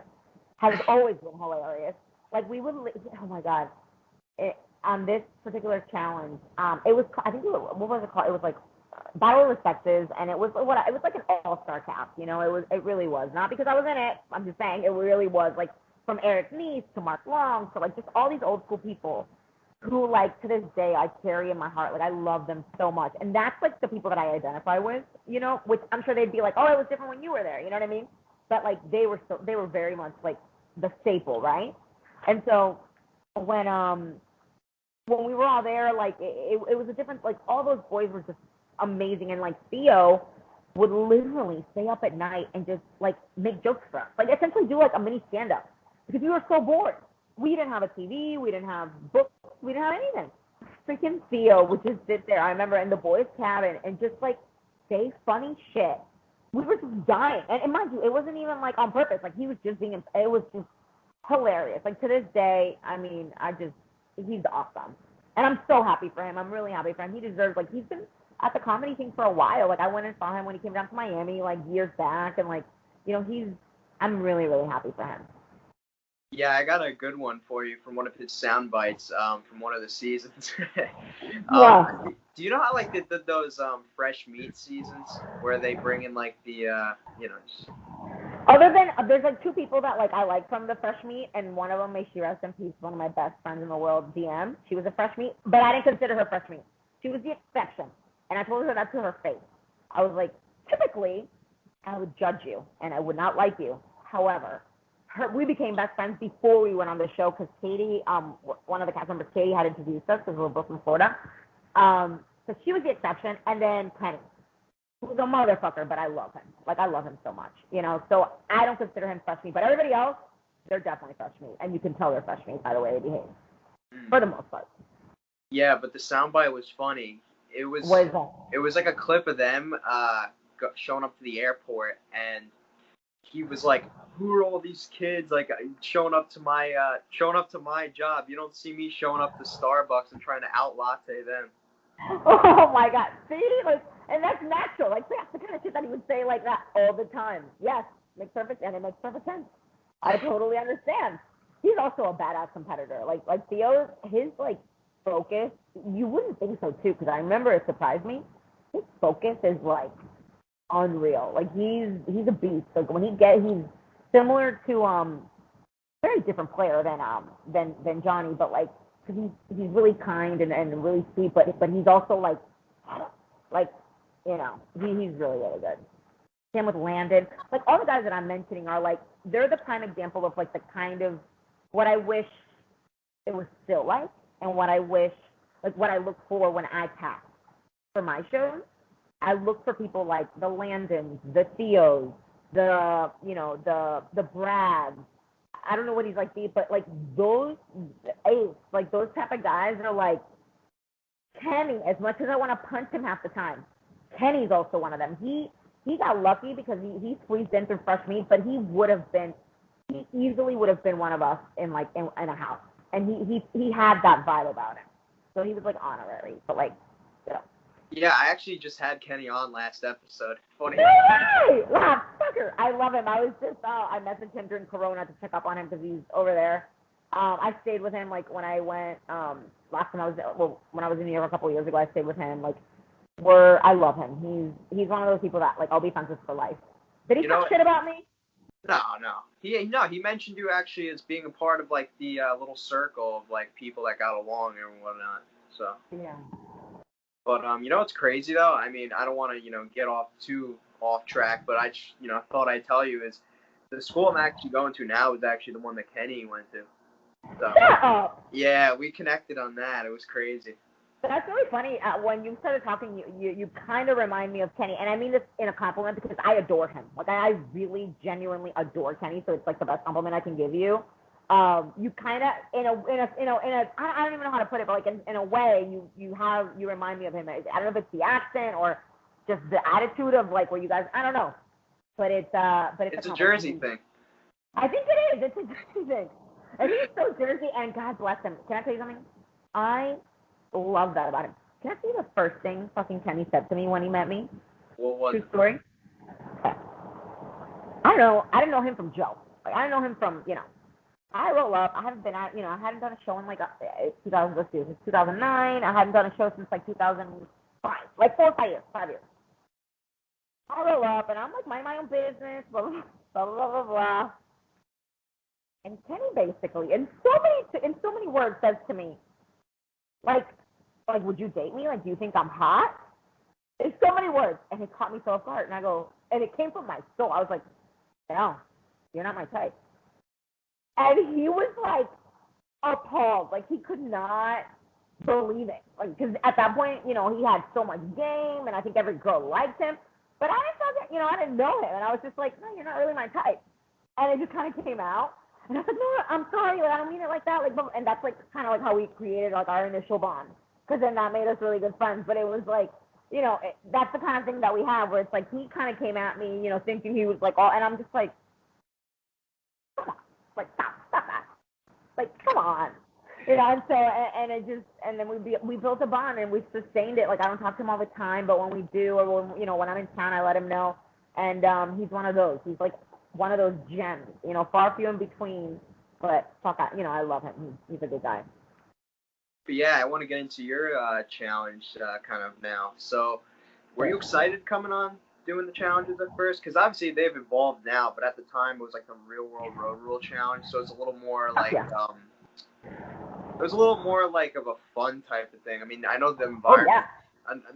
has always been hilarious. Like we would, oh my god, on this particular challenge, it was, I think, what was it called? It was like Battle of the Sexes, and it was like an all-star cast, you know. It really was, not because I was in it. I'm just saying it really was, like, from Eric Nies to Mark Long to like just all these old school people who, like, to this day I carry in my heart. Like, I love them so much, and that's like the people that I identify with, you know. Which I'm sure they'd be like, oh, it was different when you were there, you know what I mean? But like they were very much like the staple, right? And so when we were all there, like it was a different, like all those boys were just amazing, and like Theo would literally stay up at night and just like make jokes for us, like essentially do like a mini stand up because we were so bored. We didn't have a TV, we didn't have books, we didn't have anything. Freaking Theo would just sit there, I remember, in the boys' cabin and just like say funny shit. We were just dying, and mind you, it wasn't even like on purpose. Like he was just being, it was just hilarious. Like to this day, I mean, he's awesome. And I'm so happy for him. I'm really happy for him. He deserves, like, he's been at the comedy thing for a while. Like, I went and saw him when he came down to Miami, like, years back. And, like, you know, I'm really, really happy for him. Yeah, I got a good one for you from one of his sound bites from one of the seasons. Do you know how, like, those fresh meat seasons where they bring in, like, the, you know, just... Other than, there's like two people that like I like from the fresh meat, and one of them, may she rest in peace, one of my best friends in the world, DM. She was a fresh meat, but I didn't consider her fresh meat. She was the exception, and I told her that to her face. I was like, typically, I would judge you, and I would not like you. However, we became best friends before we went on the show because Katie, one of the cast members, Katie, had introduced us because we were both from Florida. So she was the exception, and then Kenny. He's a motherfucker, but I love him. Like, I love him so much, you know? So I don't consider him fresh meat, but everybody else, they're definitely fresh meat. And you can tell they're fresh meat by the way they behave, for the most part. Yeah, but the soundbite was funny. It was like a clip of them showing up to the airport, and he was like, who are all these kids, like, showing up to my job? You don't see me showing up to Starbucks and trying to out-latte them. Oh my god, see? Like, and that's natural. Like, that's the kind of shit that he would say like that all the time. Yes, makes perfect sense. I totally understand. He's also a badass competitor. Like Theo, his like focus, you wouldn't think so too, because I remember it surprised me. His focus is like unreal. Like he's a beast. Like he's similar to very different player than Johnny, but like he's really kind and really sweet, but he's also like you know, he's really, really good. Same with Landon. Like, all the guys that I'm mentioning are, like, they're the prime example of, like, the kind of what I wish it was still like, and what I wish, like, what I look for when I cast for my shows. I look for people like the Landons, the Theos, the, you know, the Brads. I don't know what he's like, but, like, those type of guys are, like, Kenny, as much as I want to punch him half the time, Kenny's also one of them. He got lucky because he squeezed in through fresh meat, but he easily would have been one of us in a house. And he had that vibe about him. So he was like honorary, but like, you know. Yeah, I actually just had Kenny on last episode. Funny. Hey! Wow, fucker! I love him. I was just I messaged him during Corona to check up on him because he's over there. I stayed with him like when I went last time when I was in New York a couple of years ago. I stayed with him like. I love him. He's one of those people that like I'll be friends with for life. Did he talk shit about me? No. He mentioned you actually as being a part of like the little circle of like people that got along and whatnot. So yeah. But you know what's crazy though? I mean, I don't want to get too off track, but I thought I'd tell you is the school I'm actually going to now is actually the one that Kenny went to. So yeah, we connected on that. It was crazy. That's really funny. When you started talking, you kind of remind me of Kenny, and I mean this in a compliment because I adore him. Like I really genuinely adore Kenny, so it's like the best compliment I can give you. You kind of in a I don't even know how to put it, but like in a way you remind me of him. I don't know if it's the accent or just the attitude of like where you guys, I don't know, but it's a Jersey thing. I think it is. It's a Jersey thing, and he's so Jersey, and God bless him. Can I tell you something? I love that about him. Can I tell you the first thing fucking Kenny said to me when he met me? What was True story. Okay. I didn't know him from Joe. Like, I know him from, I roll up. I haven't been at, I hadn't done a show in like 2009. I hadn't done a show since like 2005, like 4 or 5 years, 5 years. I roll up and I'm like, mind my own business, blah, blah, blah, blah, blah, blah. And Kenny basically, in so many words, says to me, like, would you date me? Like, do you think I'm hot? In so many words, and it caught me so off guard. And I go, and it came from my soul. I was like, no, you're not my type. And he was like appalled, like he could not believe it, like because at that point, he had so much game, and I think every girl liked him. But I didn't know that, I didn't know him, and I was just like, no, you're not really my type. And it just kind of came out. And I was like, no, I'm sorry, like, I don't mean it like that. Like, and that's like kind of like how we created like our initial bond, because then that made us really good friends. But it was like, that's the kind of thing that we have, where it's like he kind of came at me, thinking he was like all, and I'm just like, come on, like stop that, like come on, And so and it just, and then we built a bond and we sustained it. Like, I don't talk to him all the time, but when we do, or when I'm in town, I let him know. And he's one of those. He's like one of those gems, far few in between. But fuck, I love him. He's a good guy. But yeah, I want to get into your challenge kind of now. So, were you excited coming on doing the challenges at first? Because obviously they've evolved now, but at the time it was like the Real World Road Rule Challenge, so it's a little more like it was a little more like of a fun type of thing. I mean, I know the environment,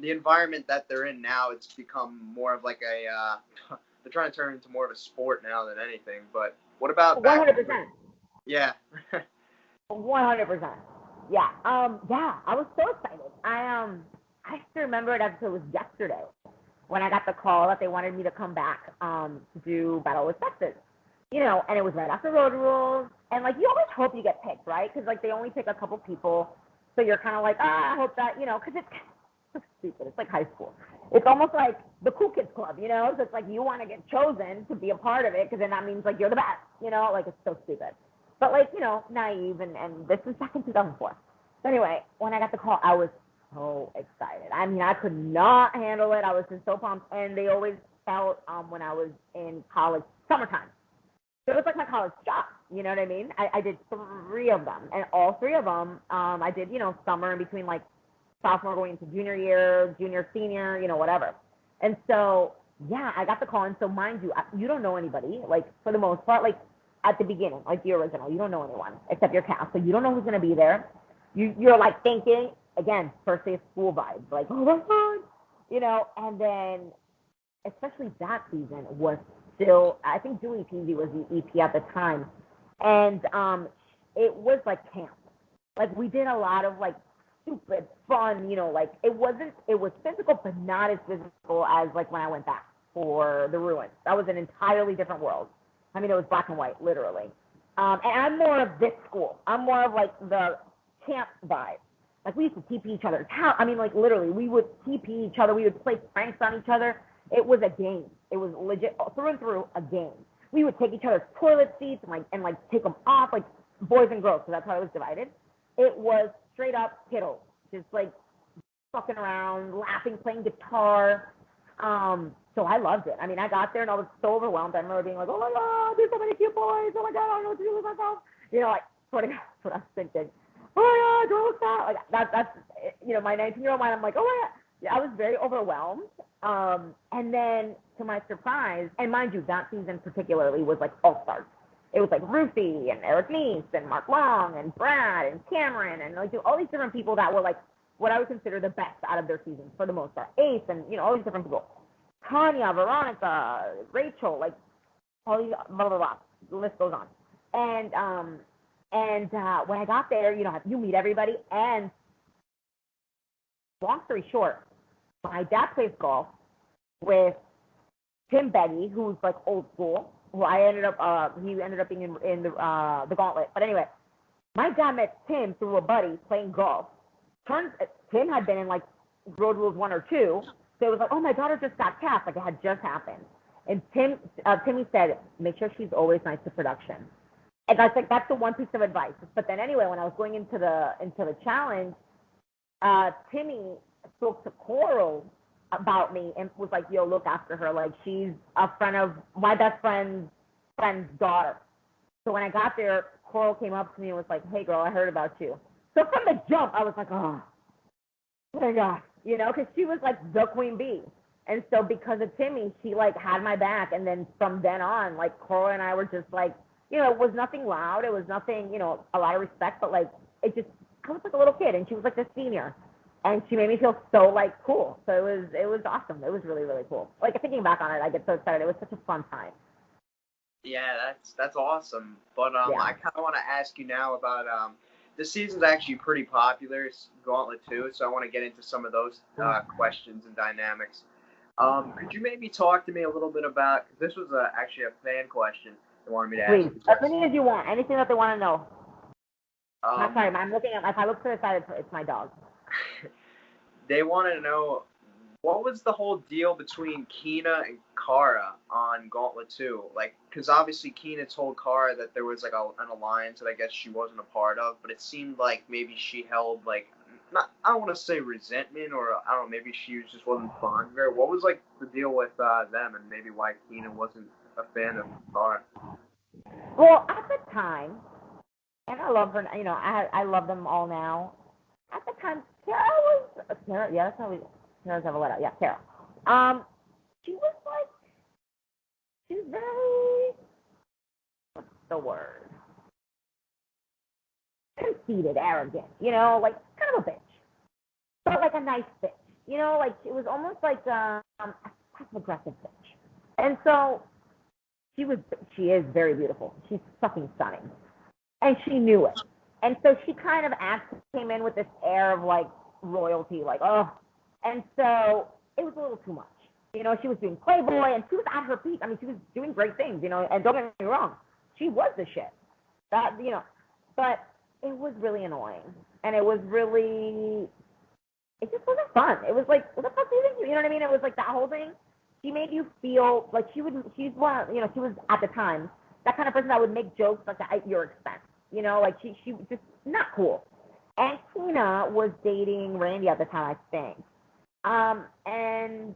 the environment that they're in now, it's become more of like a they're trying to turn it into more of a sport now than anything. But what about 100%? Yeah. 100%. Yeah. I was so excited. I still remember it as if it was yesterday when I got the call that they wanted me to come back to do Battle with Sexes. And it was right after Road Rules. And, like, you always hope you get picked, right? Because, like, they only pick a couple people. So you're kind of like, I hope that, because it's so stupid. It's like high school. It's almost like the Cool Kids Club, So it's like you want to get chosen to be a part of it, because then that means, like, you're the best, Like, it's so stupid. But, like, naive, and this was back in 2004. So anyway, when I got the call, I was so excited. I mean, I could not handle it. I was just so pumped. And they always felt when I was in college, summertime. So it was like my college job, you know what I mean? I did 3 of them, and all 3 of them, I did, summer in between, like, sophomore going into junior year, junior, senior, whatever. And so, yeah, I got the call, and so mind you, you don't know anybody, like, for the most part, like, at the beginning, like the original, you don't know anyone except your cast, so you don't know who's going to be there. You're, like, thinking, again, first day of school vibes, like, oh, my God, and then, especially that season was still, I think Julie Peasy was the EP at the time, and it was like camp. Like, we did a lot of like stupid fun, like it was physical, but not as physical as like when I went back for the Ruins. That was an entirely different world. I mean, it was black and white, literally. And I'm more of this school. I'm more of like the camp vibe. Like, we used to TP each other. I mean, like, literally, we would TP each other. We would play pranks on each other. It was a game. It was legit, through and through, a game. We would take each other's toilet seats and take them off, like boys and girls, so that's how it was divided. It was straight up kiddos, just like fucking around, laughing, playing guitar. So I loved it. I mean, I got there and I was so overwhelmed. I remember being like, oh my God, there's so many cute boys. Oh my God, I don't know what to do with myself. Like, sort of, that's what I was thinking. Oh my God, girls, stop. Like, that's, my 19-year-old mind, I'm like, oh my God. I was very overwhelmed. And then, to my surprise, and mind you, that season particularly was like all-stars. It was like Ruthie and Eric Neese and Mark Long and Brad and Cameron and like all these different people that were like what I would consider the best out of their seasons for the most part. Ace and, all these different people. Tanya, Veronica, Rachel, like all these, blah, blah, blah. The list goes on. And when I got there, you meet everybody. And long story short, my dad plays golf with Tim Beggy, who's like old school. Who he ended up being in the Gauntlet. But anyway, my dad met Tim through a buddy playing golf. Tim had been in like Road Rules 1 or 2, so it was like, oh, my daughter just got cast, like it had just happened. And Timmy said, make sure she's always nice to production. And I was like, that's the one piece of advice. But then anyway, when I was going into the challenge, Timmy spoke to Coral about me and was like, yo, look after her. Like, she's a friend of my best friend's daughter. So when I got there, Coral came up to me and was like, "Hey, girl, I heard about you." So from the jump, I was like, "Oh my God," because she was like the queen bee. And so because of Timmy, she like had my back. And then from then on, like Coral and I were just like, it was nothing loud. It was nothing, a lot of respect, but like I was like a little kid and she was like the senior. And she made me feel so like cool. So it was awesome. It was really, really cool. Like thinking back on it, I get so excited. It was such a fun time. Yeah, that's awesome. But I kind of want to ask you now about this season's actually pretty popular. It's Gauntlet 2, so I want to get into some of those questions and dynamics. Could you maybe talk to me a little bit about, this was actually a fan question they wanted me to ask you. Please, as many as you want, anything that they want to know. I'm sorry, I'm looking at, if I look to the side, it's my dog. They want to know, what was the whole deal between Kina and Kara on Gauntlet 2? Like, because obviously Kina told Kara that there was like an alliance that I guess she wasn't a part of, but it seemed like maybe she held like, I don't want to say resentment, or I don't know, maybe she just wasn't fond of her. What was like the deal with them, and maybe why Kina wasn't a fan of Kara? Well, at the time, and I love her, I love them all now. At the time, Kara, yeah, that's how Kara's Evelyn, yeah, Kara. She was like, she's very, what's the word? Conceited, arrogant, like kind of a bitch, but like a nice bitch, like it was almost like a passive-aggressive bitch. And so she is very beautiful. She's fucking stunning, and she knew it. And so she kind of came in with this air of like royalty, like and so it was a little too much. She was doing Playboy, and she was at her peak. I mean, she was doing great things, and don't get me wrong, she was the shit. That, but it was really annoying, and it just wasn't fun. It was like, what the fuck do you think? You know what I mean? It was like that whole thing. She made you feel like she was at the time that kind of person that would make jokes like that at your expense. Like she was just not cool. And Tina was dating Randy at the time, I think. And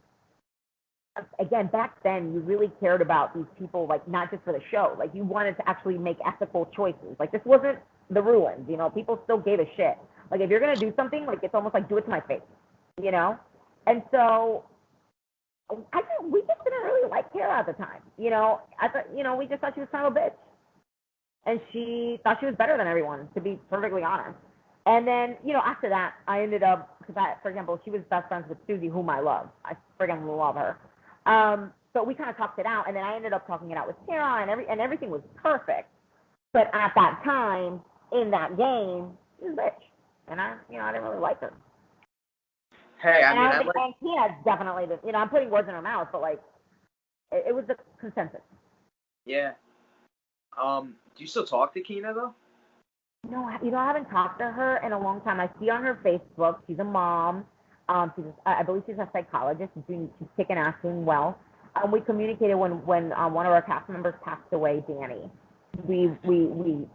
again, back then, you really cared about these people, like not just for the show. Like you wanted to actually make ethical choices. Like this wasn't the ruins. People still gave a shit. Like if you're gonna do something, like it's almost like do it to my face. And so we just didn't really like Kara at the time. I thought, we just thought she was kind of a bitch. And she thought she was better than everyone, to be perfectly honest. And then, after that, I ended up, because for example, she was best friends with Susie, whom I love. I friggin' love her. So we kind of talked it out, and then I ended up talking it out with Kara, and everything was perfect. But at that time, in that game, she was a bitch. And I didn't really like her. Hey, I mean, and Tina definitely, I'm putting words in her mouth, but like, it was the consensus. Yeah. Do you still talk to Kina though? No, I haven't talked to her in a long time. I see on her Facebook, she's a mom. I believe she's a psychologist. She's kicking ass, doing well. We communicated when one of our cast members passed away, Danny. We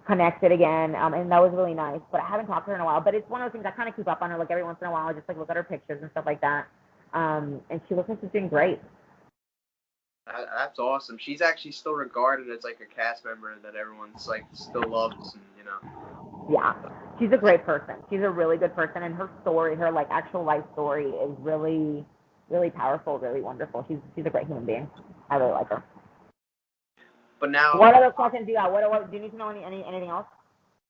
connected again, and that was really nice. But I haven't talked to her in a while. But it's one of those things I kind of keep up on her. Like every once in a while, I just like look at her pictures and stuff like that. And she looks like she's doing great. That's awesome. She's actually still regarded as like a cast member that everyone's like still loves, and Yeah, she's a great person. She's a really good person, and her story, her like actual life story, is really, really powerful, really wonderful. She's a great human being. I really like her. But now, what other questions do you got? What do you need to know anything else?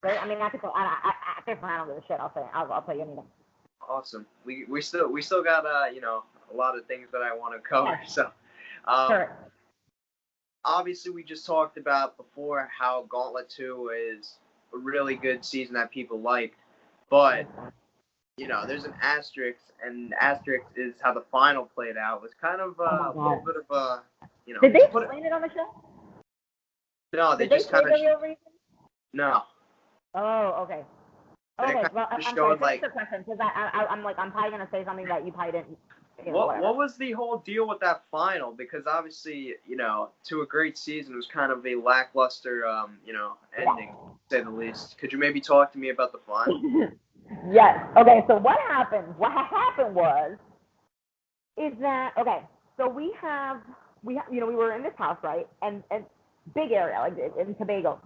I mean, at this point, I don't give a shit. I'll tell you anything. Awesome. We still got a lot of things that I want to cover. So. Sure. Obviously, we just talked about before how Gauntlet 2 is a really good season that people like, but there's an asterisk, and asterisk is how the final played out. It was kind of a little bit of a Did they explain it on the show? No, they just kind of. No. Oh, okay. Okay, well, I'm sorry. Finish the question, because I'm probably gonna say something that you probably didn't. What was the whole deal with that final? Because obviously, to a great season, it was kind of a lackluster, ending, to say the least. Could you maybe talk to me about the final? Yes. Okay. So what happened? What happened is that so we were in this house, right, and big area, like in Tobago,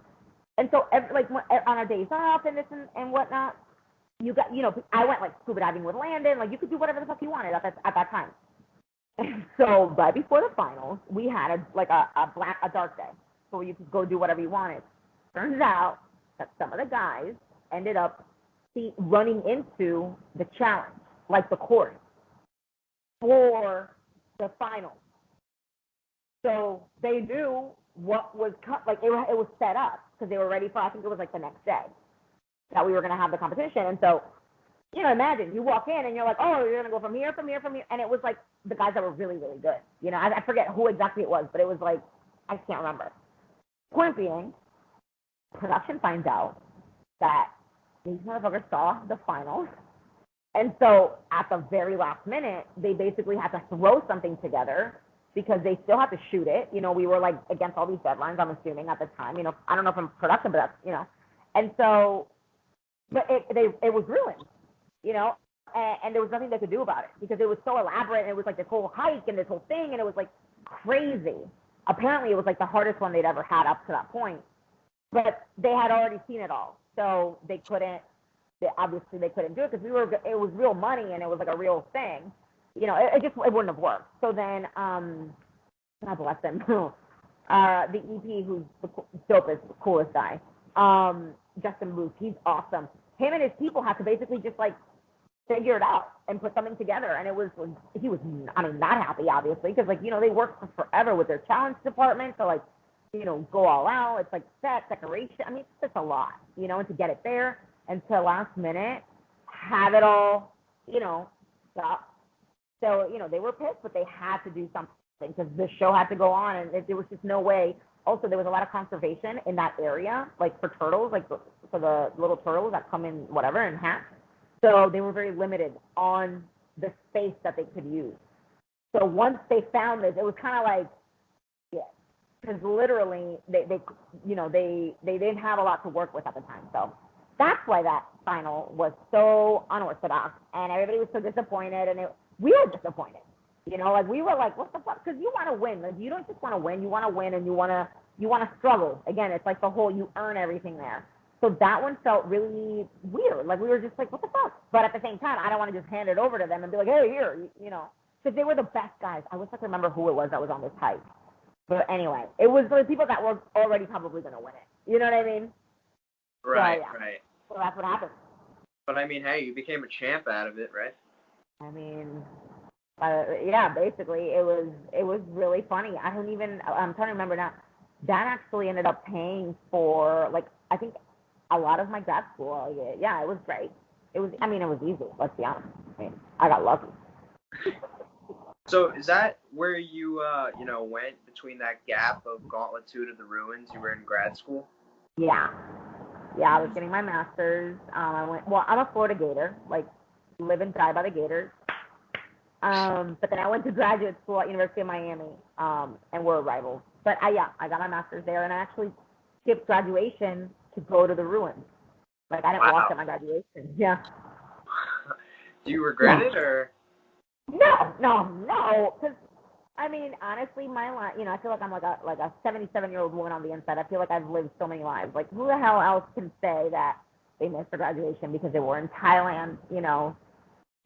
And so, on our days off and this and whatnot, I went like scuba diving with Landon. Like you could do whatever the fuck you wanted at that time. And so right before the finals, we had a dark day, so you could go do whatever you wanted. Turns out that some of the guys ended up running into the challenge, like the course, for the finals. So they knew what was it was set up because they were ready for. I think it was like the next day that we were going to have the competition. And so, imagine you walk in and you're like, oh, you're going to go from here, and it was like the guys that were really, really good. I forget who exactly it was, but it was like I can't remember. Point being, production finds out that these motherfuckers saw the finals. And so at the very last minute, they basically had to throw something together because they still had to shoot it. We were like against all these deadlines, I'm assuming at the time. I don't know from production, but that's, And so, but it was ruined, and there was nothing they could do about it because it was so elaborate and it was like this whole hike and this whole thing and it was like crazy. Apparently it was like the hardest one they'd ever had up to that point. But they had already seen it all, so they obviously couldn't do it because it was real money and it was like a real thing. It wouldn't have worked. So then, God bless him, the EP who's the dopest, coolest guy, Justin Booth, he's awesome. Him and his people had to basically just like figure it out and put something together, and he was not happy obviously because they worked for forever with their challenge department to go all out. It's like set, decoration. It's just a lot, and to get it there and to last minute have it all, stop. So, they were pissed, but they had to do something because the show had to go on and there was just no way. Also, there was a lot of conservation in that area, like for turtles, like for the little turtles that come in whatever and hatch. So they were very limited on the space that they could use. So once they found this, it was kind of like, yeah, because literally they didn't have a lot to work with at the time. So that's why that final was so unorthodox, and everybody was so disappointed, and we were disappointed. We were like, what the fuck? Because you want to win. Like, you don't just want to win. You want to win, and you want to struggle. Again, it's like the whole you earn everything there. So that one felt really weird. Like, we were just like, what the fuck? But at the same time, I don't want to just hand it over to them and be like, hey, here, because they were the best guys. I wish I could remember who it was that was on this hike. But anyway, it was the people that were already probably going to win it. You know what I mean? Right, so, yeah. Right. So that's what happened. But hey, you became a champ out of it, right? Yeah, basically, it was really funny. I'm trying to remember now. That actually ended up paying for, I think, a lot of my grad school. Yeah, it was great. It was easy, let's be honest. I got lucky. So is that where you, went between that gap of Gauntlet 2 to the Ruins? You were in grad school? Yeah. Yeah, I was getting my master's. I'm a Florida Gator, live and die by the Gators. But then I went to graduate school at University of Miami, and we're rivals. But I got my master's there, and I actually skipped graduation to go to the Ruins. I didn't walk at my graduation. Yeah. Do you regret it, or? No. Because honestly, my life, I feel like I'm like a 77-year-old woman on the inside. I feel like I've lived so many lives. Who the hell else can say that they missed their graduation because they were in Thailand,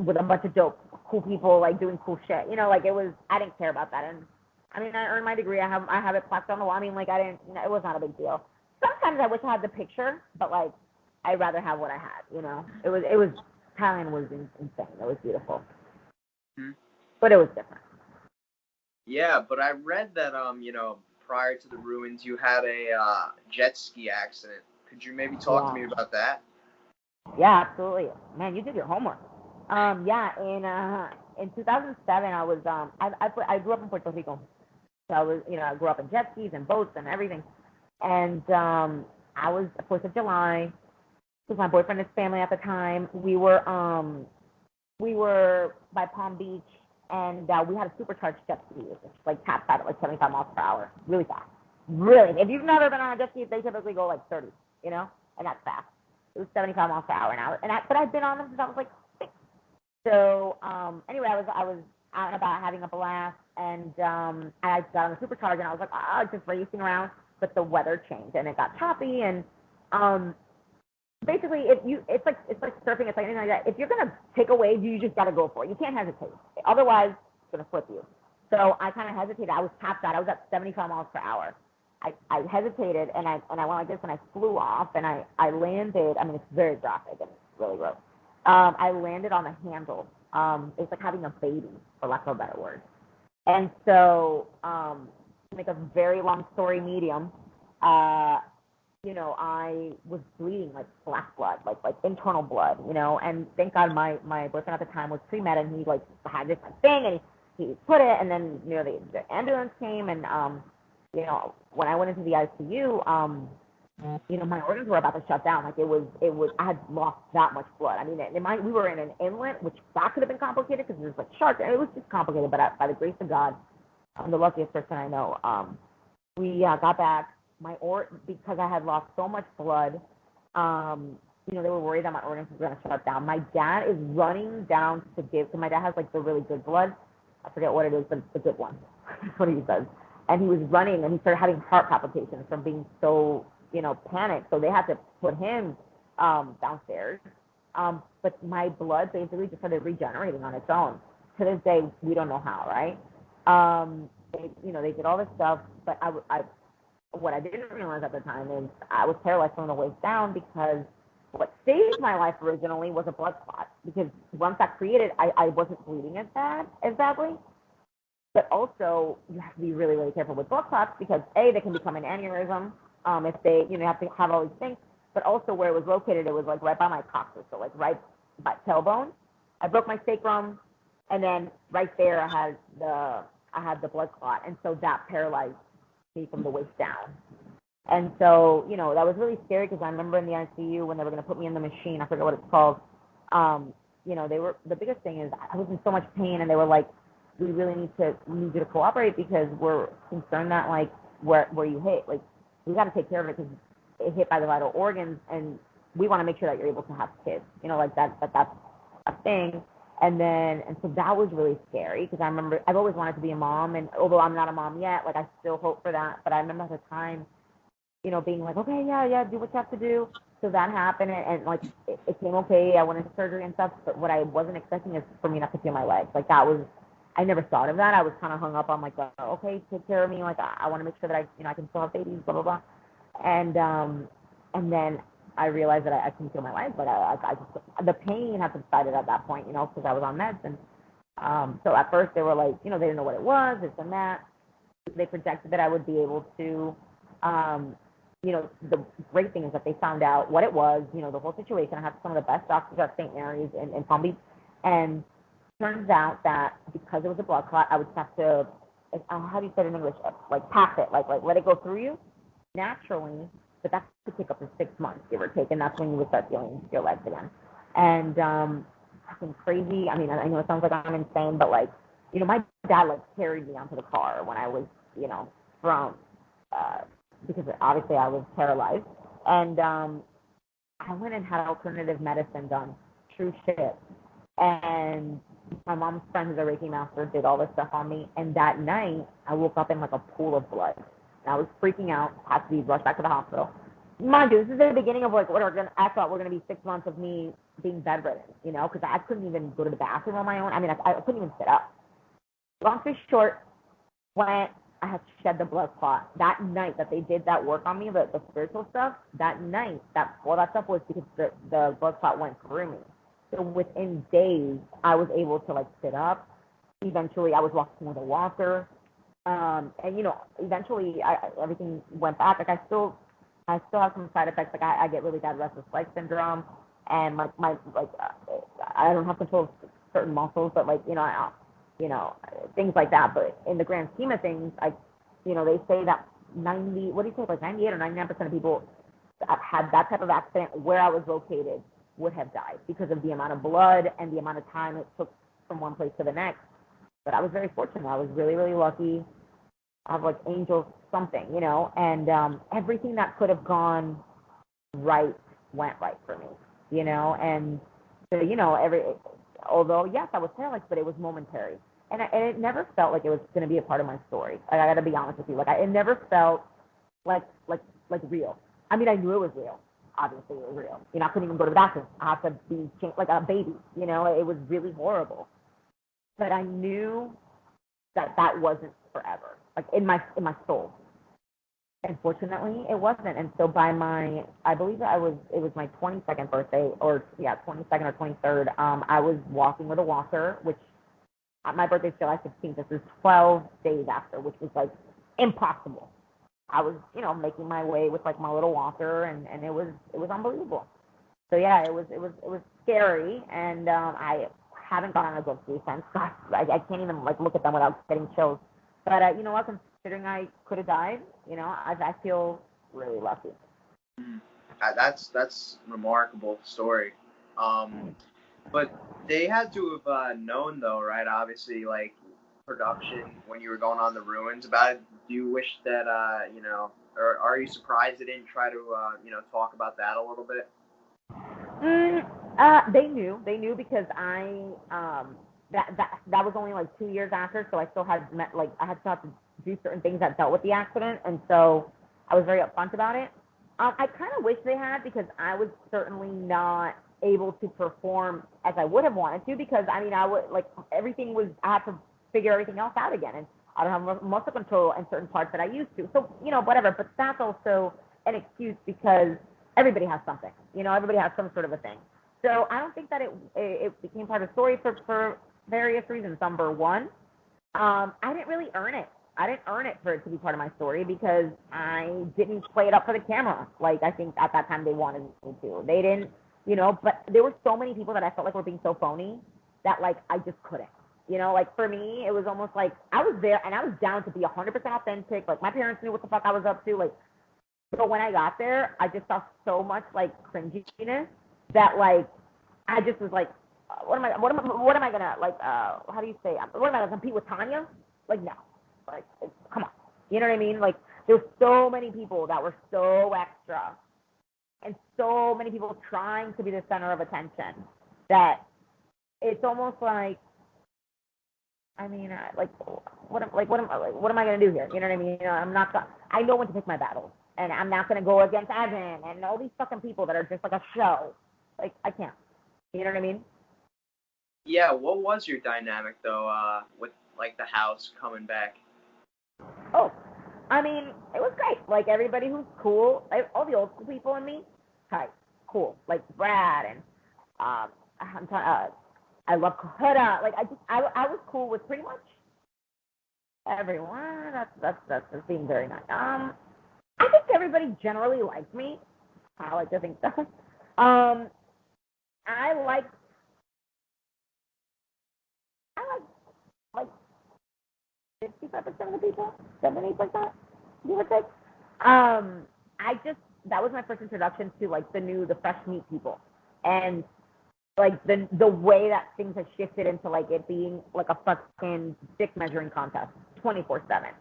with a bunch of dope, cool people, doing cool shit. It was, I didn't care about that. And I earned my degree. I have it plastered on the wall. It was not a big deal. Sometimes I wish I had the picture, but I'd rather have what I had, It was, Thailand was insane. It was beautiful. Mm-hmm. But it was different. Yeah, but I read that, prior to the Ruins, you had a jet ski accident. Could you maybe talk to me about that? Yeah, absolutely. Man, you did your homework. In 2007, I was, I grew up in Puerto Rico. So I was, I grew up in jet skis and boats and everything. And I was 4th of July with my boyfriend and his family at the time. We were by Palm Beach, and we had a supercharged jet ski, which taps out at 75 miles per hour, really fast. Really, if you've never been on a jet ski, they typically go 30, and that's fast. It was 75 miles per hour an hour, but I'd been on them since I was 6. So anyway, I was out and about having a blast, and I got on the supercharger, and I was just racing around, but the weather changed, and it got choppy, and Basically, it's like surfing, it's like anything like that. If you're gonna take a wave, you just gotta go for it. You can't hesitate. Otherwise, it's gonna flip you. So I kind of hesitated. I was tapped out. I was at 75 miles per hour. I hesitated and I went like this and I flew off and I landed. I mean, it's very graphic and really gross. I landed on the handle. It's like having a baby, for lack of a better word. And so, to make a very long story medium, I was bleeding like black blood, like internal blood, and thank God my boyfriend at the time was pre-med and he like had this thing and he put it and then, the ambulance came and, when I went into the ICU, my organs were about to shut down. Like it was, I had lost that much blood. I mean, we were in an inlet, which that could have been complicated because there's like sharks. It was just complicated, but by the grace of God, I'm the luckiest person I know. We got back. Because I had lost so much blood, they were worried that my organs were going to shut down. My dad is running down to give, because my dad has like the really good blood. I forget what it is, but it's the good one. That's what he says. And he was running and he started having heart palpitations from being so, panicked. So they had to put him downstairs. But my blood basically just started regenerating on its own. To this day, we don't know how, right? They did all this stuff, but what I didn't realize at the time is I was paralyzed from the waist down because what saved my life originally was a blood clot. Because once that created, I wasn't bleeding as badly. But also, you have to be really, really careful with blood clots because A, they can become an aneurysm if they, you have to have all these things. But also where it was located, it was like right by my coccyx, so like right by tailbone. I broke my sacrum, and then right there I had the blood clot, and so that paralyzed me from the waist down. And so, that was really scary because I remember in the ICU when they were going to put me in the machine, I forget what it's called, the biggest thing is I was in so much pain and they were like, we really need you to cooperate because we're concerned that like where you hit, like we got to take care of it because it hit by the vital organs and we want to make sure that you're able to have kids, like that's a thing. And so that was really scary because I remember I've always wanted to be a mom, and although I'm not a mom yet, like I still hope for that. But I remember at the time, being like, okay, yeah, do what you have to do. So that happened, and like it came okay. I went into surgery and stuff, but what I wasn't expecting is for me not to feel my legs. Like that was, I never thought of that. I was kind of hung up on like, okay, take care of me. Like I want to make sure that I can still have babies, blah blah blah. And then I realized that I couldn't feel my legs, but I just, the pain had subsided at that point, because I was on meds. And so at first they were like, they didn't know what it was, this and that. They projected that I would be able to, the great thing is that they found out what it was, the whole situation. I had some of the best doctors at St. Mary's in Palm Beach. And turns out that because it was a blood clot, I would have to, how do you say it in English, like pass it, like let it go through you naturally. But that could take up to 6 months, give or take, and that's when you would start feeling your legs again. And fucking crazy. I mean, I know it sounds like I'm insane, but like, my dad like carried me onto the car when I was, from because obviously I was paralyzed, and I went and had alternative medicine done, true shit. And my mom's friend, who's a Reiki master, did all this stuff on me. And that night, I woke up in like a pool of blood. And I was freaking out, had to be rushed back to the hospital. Mind you, this is the beginning of like I thought we're gonna be 6 months of me being bedridden, because I couldn't even go to the bathroom on my own. I mean, I couldn't even sit up. Long story short, I had shed the blood clot that night that they did that work on me, the spiritual stuff. That night, all that stuff was because the blood clot went through me. So within days, I was able to like sit up. Eventually, I was walking with a walker. And eventually everything went back. Like I still have some side effects. Like I get really bad restless leg syndrome, and my I don't have control of certain muscles, but like things like that. But in the grand scheme of things, they say that 98 or 99% of people that had that type of accident where I was located would have died because of the amount of blood and the amount of time it took from one place to the next. But I was very fortunate. I was really, really lucky. I have like angels something, and everything that could have gone right went right for me, and so, although yes, I was paralyzed, but it was momentary. And it never felt like it was going to be a part of my story. I got to be honest with you. Like it never felt like real. I mean, I knew it was real, obviously it was real. I couldn't even go to the bathroom. I had to be changed like a baby. It was really horrible. But I knew that wasn't forever, like in my soul. Unfortunately, it wasn't. And so by I believe it was my 22nd birthday, or 22nd or 23rd. I was walking with a walker, which my birthday's July 16th. This is 12 days after, which was like impossible. I was, making my way with like my little walker, and it was unbelievable. So yeah, it was scary, and I haven't gone on a ghost cruise since. God, I can't even like look at them without getting chills. But you know what? Considering I could have died, I feel really lucky. That's a remarkable story. But they had to have known though, right? Obviously, like production when you were going on the ruins about it. Do you wish that or are you surprised they didn't try to talk about that a little bit? They knew because I that was only like 2 years after, so I still had I had to do certain things that dealt with the accident, and so I was very upfront about it. I kind of wish they had, because I was certainly not able to perform as I would have wanted to, because I would everything was, I had to figure everything else out again, and I don't have muscle control in certain parts that I used to. So whatever, but that's also an excuse because everybody has something. Everybody has some sort of a thing. So I don't think that it became part of the story for various reasons. Number one, I didn't really earn it. I didn't earn it for it to be part of my story because I didn't play it up for the camera. Like I think at that time they wanted me to. They didn't, but there were so many people that I felt like were being so phony that I just couldn't. For me, it was almost like I was there and I was down to be 100% authentic. Like my parents knew what the fuck I was up to. But when I got there, I just saw so much cringiness that I just was like, what am I gonna how do you say? What am I gonna compete with Tanya? No. Come on. You know what I mean? There were so many people that were so extra and so many people trying to be the center of attention that it's almost like, what am I going to do here? You know what I mean? I know when to pick my battles, and I'm not going to go against Evan and all these fucking people that are just like a show. I can't. You know what I mean? Yeah, what was your dynamic though, with the house coming back? Oh, it was great. Everybody who's cool, all the old school people in me, tight, cool. Brad and I love Kahuna. I was cool with pretty much everyone. That's being very nice. I think everybody generally liked me. I like to think so. I like 55% of the people, 70%, give or take. That was my first introduction to the fresh meat people, and the way that things have shifted into it being a fucking dick measuring contest 24/7.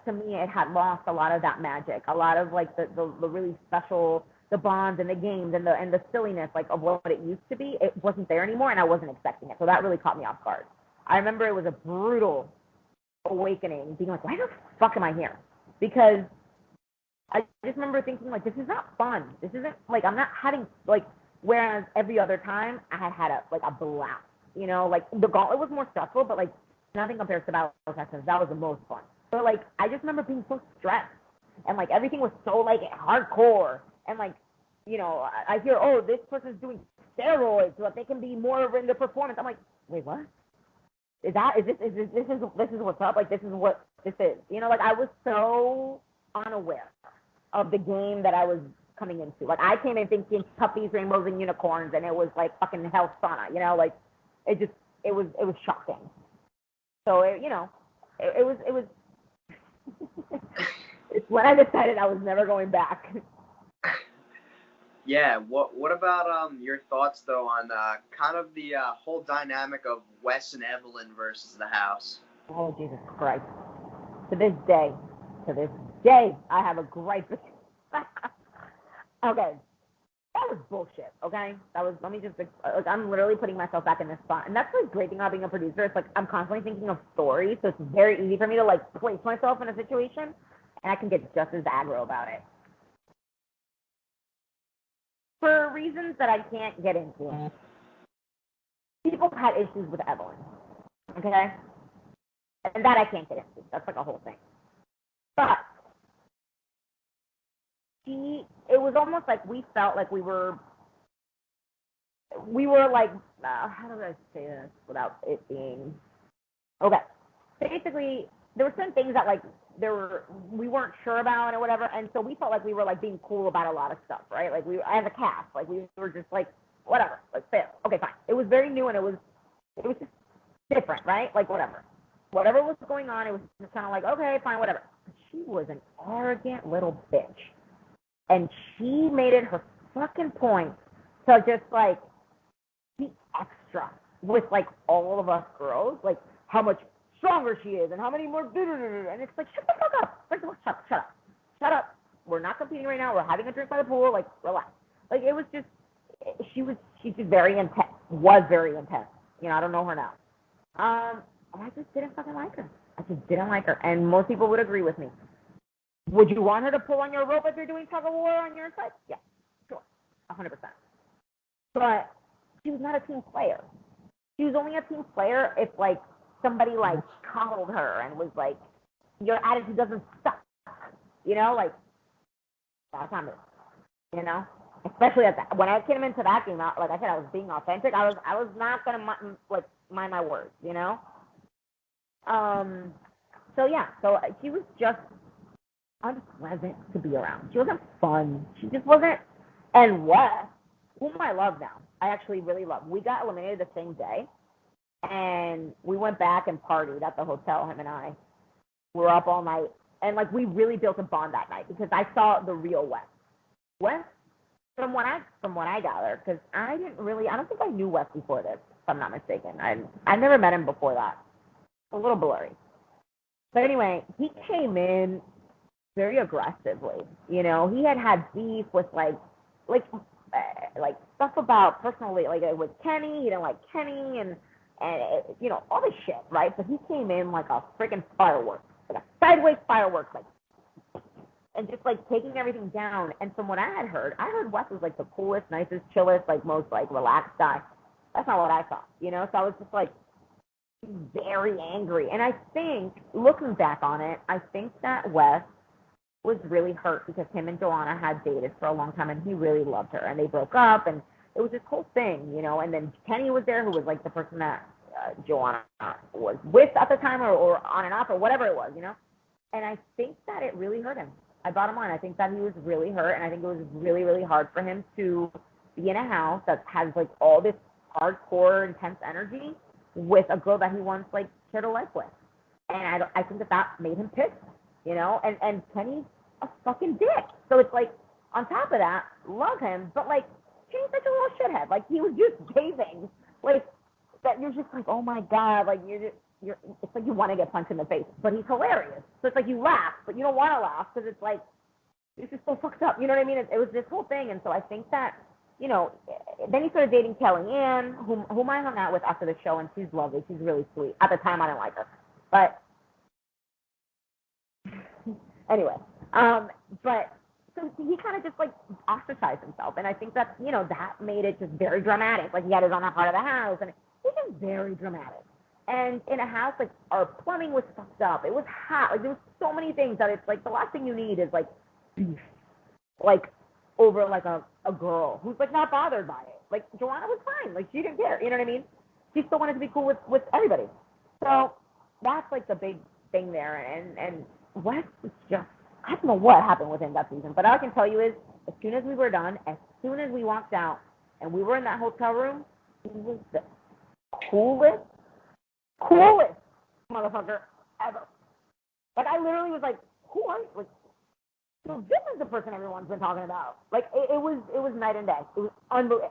To me it had lost a lot of that magic, a lot of the really special, the bonds and the games and the silliness of what it used to be. It wasn't there anymore, and I wasn't expecting it, so that really caught me off guard. I remember it was a brutal awakening, being why the fuck am I here? Because I just remember thinking this is not fun. This isn't I'm not having whereas every other time I had a blast. The Gauntlet was more stressful, but nothing compares to Battle of Texas. That was the most fun. But I just remember being so stressed, and everything was so hardcore, and I hear, oh, this person's doing steroids so that they can be more in the performance. I'm wait, what? This is what's up? This is what this is. I was so unaware of the game that I was coming into. I came in thinking puppies, rainbows, and unicorns, and it was fucking hell sauna. It was shocking. So it was it's when I decided I was never going back. Yeah, what about your thoughts though on kind of the whole dynamic of Wes and Evelyn versus the house? Oh, Jesus Christ. To this day, I have a gripe. Okay, that was bullshit. Okay, let me just I'm literally putting myself back in this spot, and that's the great thing about being a producer. It's I'm constantly thinking of stories, so it's very easy for me to place myself in a situation, and I can get just as aggro about it. for reasons that I can't get into. People had issues with Evelyn, okay? And that I can't get into. That's like a whole thing. But it was almost like we felt like we were like, how do I say this without it being, okay. Basically, there were certain things that like we weren't sure about or whatever, and so we felt like we were like being cool about a lot of stuff, right? Like as a cast, like we were just like, whatever, like fair, okay, fine. It was very new and it was just different, right? Like whatever was going on, it was just kind of like, okay, fine, whatever. But she was an arrogant little bitch, and she made it her fucking point to just like be extra with like all of us girls, like how much stronger she is and how many more, and it's like, shut the fuck up. Like, shut up. We're not competing right now. We're having a drink by the pool. Like, relax. Like, it was just, she's just very intense. Was very intense. You know, I don't know her now. I just didn't fucking like her. I just didn't like her, and most people would agree with me. Would you want her to pull on your rope if you're doing tug of war on your side? Yeah, sure, 100%. But she was not a team player. She was only a team player if like somebody like coddled her and was like, your attitude doesn't suck, you know, like that's not me, you know. Especially at that, when I came into that game, like I said, I was being authentic. I was not gonna mind my words, you know. So yeah, so she was just unpleasant to be around. She wasn't fun. She just wasn't. And Wes, whom I love now, I actually really love. We got eliminated the same day, and we went back and partied at the hotel. Him and I were up all night, and like we really built a bond that night because I saw the real Wes. Wes, from what I gathered, because I don't think I knew Wes before this, if I'm not mistaken. I never met him before that. A little blurry. But anyway, he came in very aggressively. You know, he had beef with like stuff about personally, like with Kenny. He didn't like Kenny and you know, all this shit, right? But he came in like a freaking firework, like a sideways fireworks, like, and just like taking everything down. And from what I heard Wes was like the coolest, nicest, chillest, like most like relaxed guy. That's not what I thought, you know. So I was just like very angry. And I think, looking back on it, I think that Wes was really hurt because him and Joanna had dated for a long time and he really loved her and they broke up and it was this whole thing, you know. And then Kenny was there, who was like the person that Joanna was with at the time or on and off or whatever it was, you know. And I think that it really hurt him. Bottom line, I think that he was really hurt, and I think it was really, really hard for him to be in a house that has like all this hardcore, intense energy with a girl that he wants like shared a life with. And I think that made him pissed, you know. And Kenny's a fucking dick. So it's like, on top of that, love him, but like Kenny's such a little shithead. Like he was just gazing, like that. You're just like, oh my god, like you're. It's like you want to get punched in the face, but he's hilarious. So it's like you laugh, but you don't want to laugh because it's like, this is so fucked up. You know what I mean? It was this whole thing, and so I think that, you know, then he started dating Kellyanne, whom I hung out with after the show, and she's lovely. She's really sweet. At the time, I didn't like her, but anyway, but so he kind of just like ostracized himself, and I think that, you know, that made it just very dramatic. Like he had his own part of the house, and it was just very dramatic. And in a house, like, our plumbing was fucked up. It was hot. Like, there was so many things that it's like the last thing you need is like beef, like over like a girl who's like not bothered by it. Like Joanna was fine. Like she didn't care. You know what I mean? She still wanted to be cool with everybody. So that's like the big thing there. And Wes was just, I don't know what happened with him that season. But all I can tell you is, as soon as we were done, as soon as we walked out and we were in that hotel room, he was the coolest motherfucker ever. Like, I literally was like, who are you? Like, so this is the person everyone's been talking about. Like, it was night and day. It was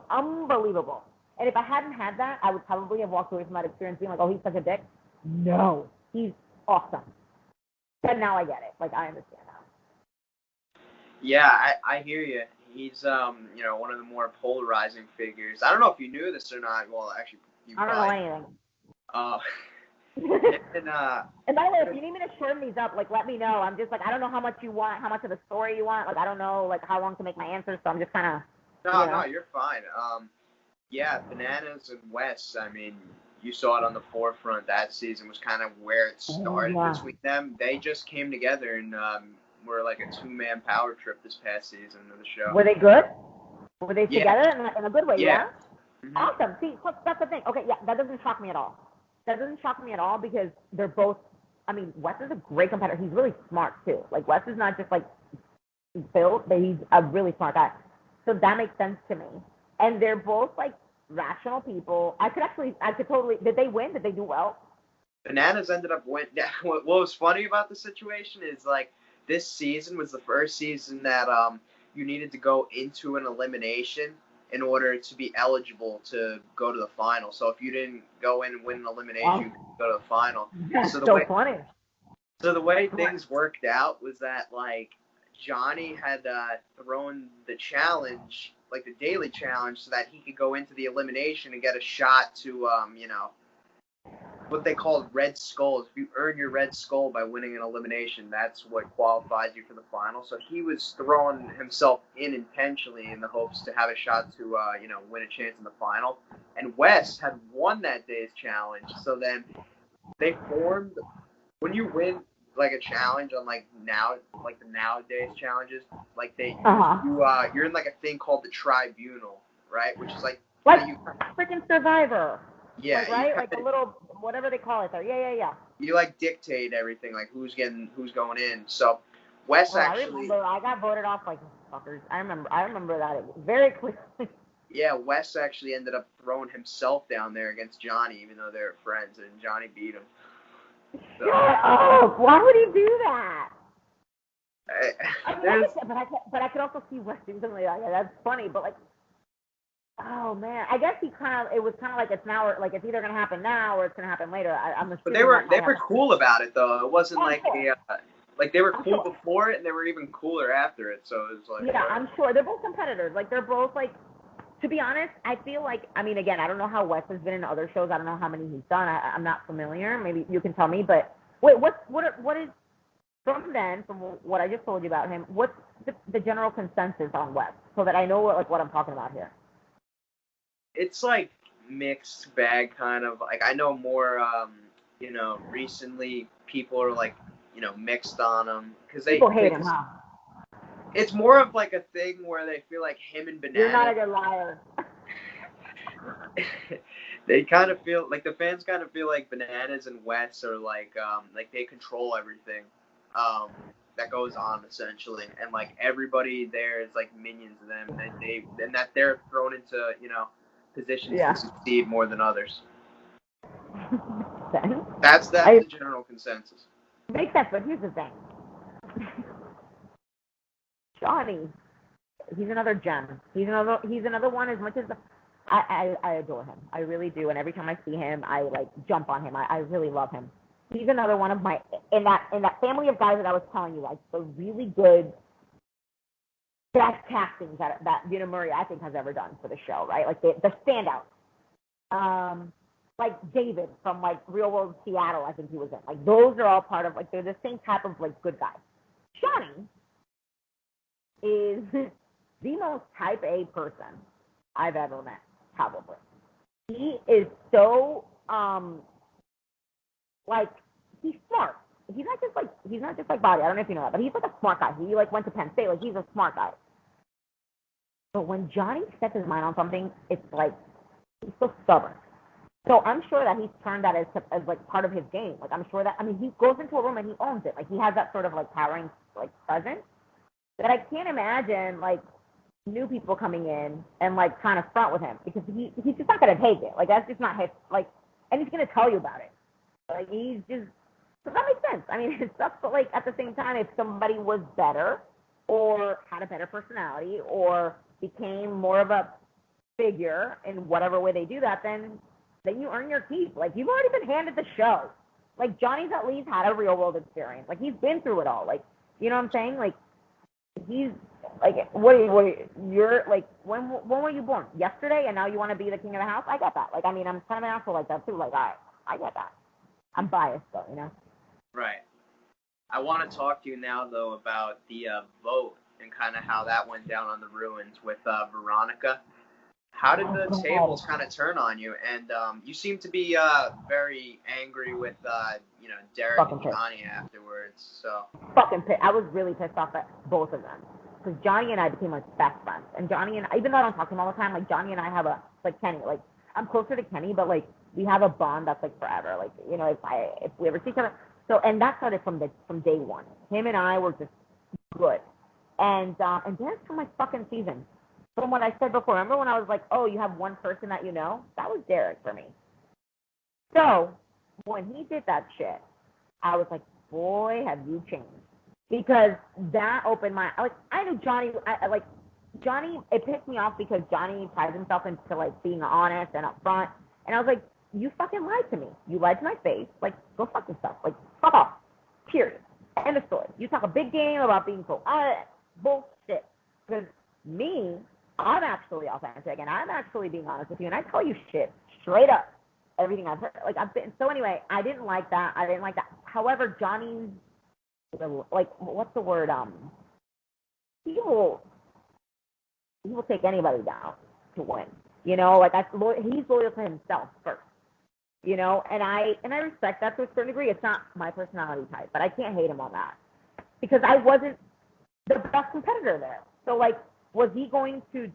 unbelievable. And if I hadn't had that, I would probably have walked away from that experience being like, oh, he's such a dick. No, he's awesome. But now I get it. Like, I understand now. Yeah, I hear you. He's you know, one of the more polarizing figures. I don't know if you knew this or not. Well, actually, you I don't know anything. And by the way, if you need me to shorten these up, like, let me know. I'm just like, I don't know how much you want, how much of the story you want. Like, I don't know like how long to make my answers, so I'm just kind of No, you're fine. Yeah, Bananas and Wes. I mean, you saw it on the forefront. That season was kind of where it started between them. They just came together and were like a two-man power trip this past season of the show. Were they good? Were they together in a good way? Yeah. Mm-hmm. Awesome. See, that's the thing. Okay, yeah, that doesn't shock me at all. That doesn't shock me at all because they're both. I mean, Wes is a great competitor. He's really smart too. Like Wes is not just like built, but he's a really smart guy. So that makes sense to me. And they're both like rational people. I could totally. Did they win? Did they do well? Bananas ended up winning. What was funny about the situation is like this season was the first season that you needed to go into an elimination in order to be eligible to go to the final. So if you didn't go in and win an elimination, you couldn't go to the final. That's so funny. So the way things worked out was that like Johnny had thrown the challenge, like the daily challenge, so that he could go into the elimination and get a shot to what they called red skulls. If you earn your red skull by winning an elimination, that's what qualifies you for the final. So he was throwing himself in intentionally in the hopes to have a shot to, win a chance in the final. And Wes had won that day's challenge. So then they formed, when you win like a challenge on like the nowadays challenges, like you're in like a thing called the tribunal, right? Which is like freaking Survivor. Yeah, like a little whatever they call it there. Yeah. You like dictate everything, like who's going in. So Wes actually. I got voted off like fuckers. I remember that very clearly. Yeah, Wes actually ended up throwing himself down there against Johnny, even though they were friends, and Johnny beat him. So, why would he do that? But I could also see Wes doing something like that. That's funny, but like. Oh man, I guess it was kind of like it's now, or like it's either gonna happen now or it's gonna happen later. I'm assuming. But they were cool about it though. It wasn't like they were cool before it and they were even cooler after it. So it was like. Yeah, I'm sure they're both competitors. Like they're both like. To be honest, I feel like again, I don't know how Wes has been in other shows. I don't know how many he's done. I'm not familiar. Maybe you can tell me. But wait, what is from what I just told you about him? What's the general consensus on Wes, so that I know what I'm talking about here? It's like mixed bag kind of. Like I know more recently people are like mixed on him because people hate him, huh? It's more of like a thing where they feel like him and Bananas. You're not a good liar. They kind of feel like the fans kind of feel like Bananas and Wes are like they control everything that goes on essentially, and like everybody there is like minions of them, and that they're thrown into positions to succeed more than others. That's the general consensus. Makes sense, but here's the thing. Johnny, he's another gem. He's another one. As much as I adore him, I really do. And every time I see him, I like jump on him. I really love him. He's another one of my in that family of guys that I was telling you, like the really good. Best castings that Dina Murray I think has ever done for the show, right? Like the standout. Like David from like Real World Seattle, I think he was in. Like those are all part of like they're the same type of like good guys. Johnny is the most type A person I've ever met, probably. He is so like he's smart. He's not just like Bobby. I don't know if you know that, but he's like a smart guy. He like went to Penn State. Like he's a smart guy. But when Johnny sets his mind on something, it's like he's so stubborn. So I'm sure that he's turned that as like part of his game. Like I'm sure that he goes into a room and he owns it. Like he has that sort of like powering like presence that I can't imagine like new people coming in and like trying to front with him because he's just not gonna take it. Like that's just not his like, and he's gonna tell you about it. Like he's just. So that makes sense. It sucks, but like at the same time, if somebody was better or had a better personality or became more of a figure in whatever way they do that, then you earn your keep. Like you've already been handed the show. Like Johnny's at least had a real world experience. Like he's been through it all. Like you know what I'm saying? Like he's like you're like when were you born? Yesterday, and now you want to be the king of the house? I get that. Like I'm kind of an asshole like that too. Like I get that. I'm biased though, Right. I want to talk to you now, though, about the vote and kind of how that went down on the ruins with Veronica. How did the tables kind of turn on you? And you seem to be very angry with Derek Fucking and Johnny afterwards. So fucking pissed. I was really pissed off at both of them because Johnny and I became like best friends. And Johnny and even though I don't talk to him all the time, like Johnny and I have a like Kenny. Like I'm closer to Kenny, but like we have a bond that's like forever. Like if we ever see each other. So and that started from day one. Him and I were just good. And Derek's from my fucking season. From what I said before, remember when I was like, oh, you have one person that you know? That was Derek for me. So when he did that shit, I was like, boy, have you changed. Because that opened my, like, I knew Johnny, Johnny, it pissed me off because Johnny prides himself into, like, being honest and upfront. And I was like, you fucking lied to me. You lied to my face. Like, go fuck yourself. Like, fuck off. Period. End of story. You talk a big game about being so, bullshit. Because me, I'm actually authentic, and I'm actually being honest with you, and I tell you shit straight up, everything I've heard. Like, so anyway, I didn't like that. However, Johnny's, like, what's the word? He will take anybody down to win. You know, like, he's loyal to himself first. You know, and I respect that to a certain degree. It's not my personality type, but I can't hate him on that because I wasn't the best competitor there. So, like, was he going to,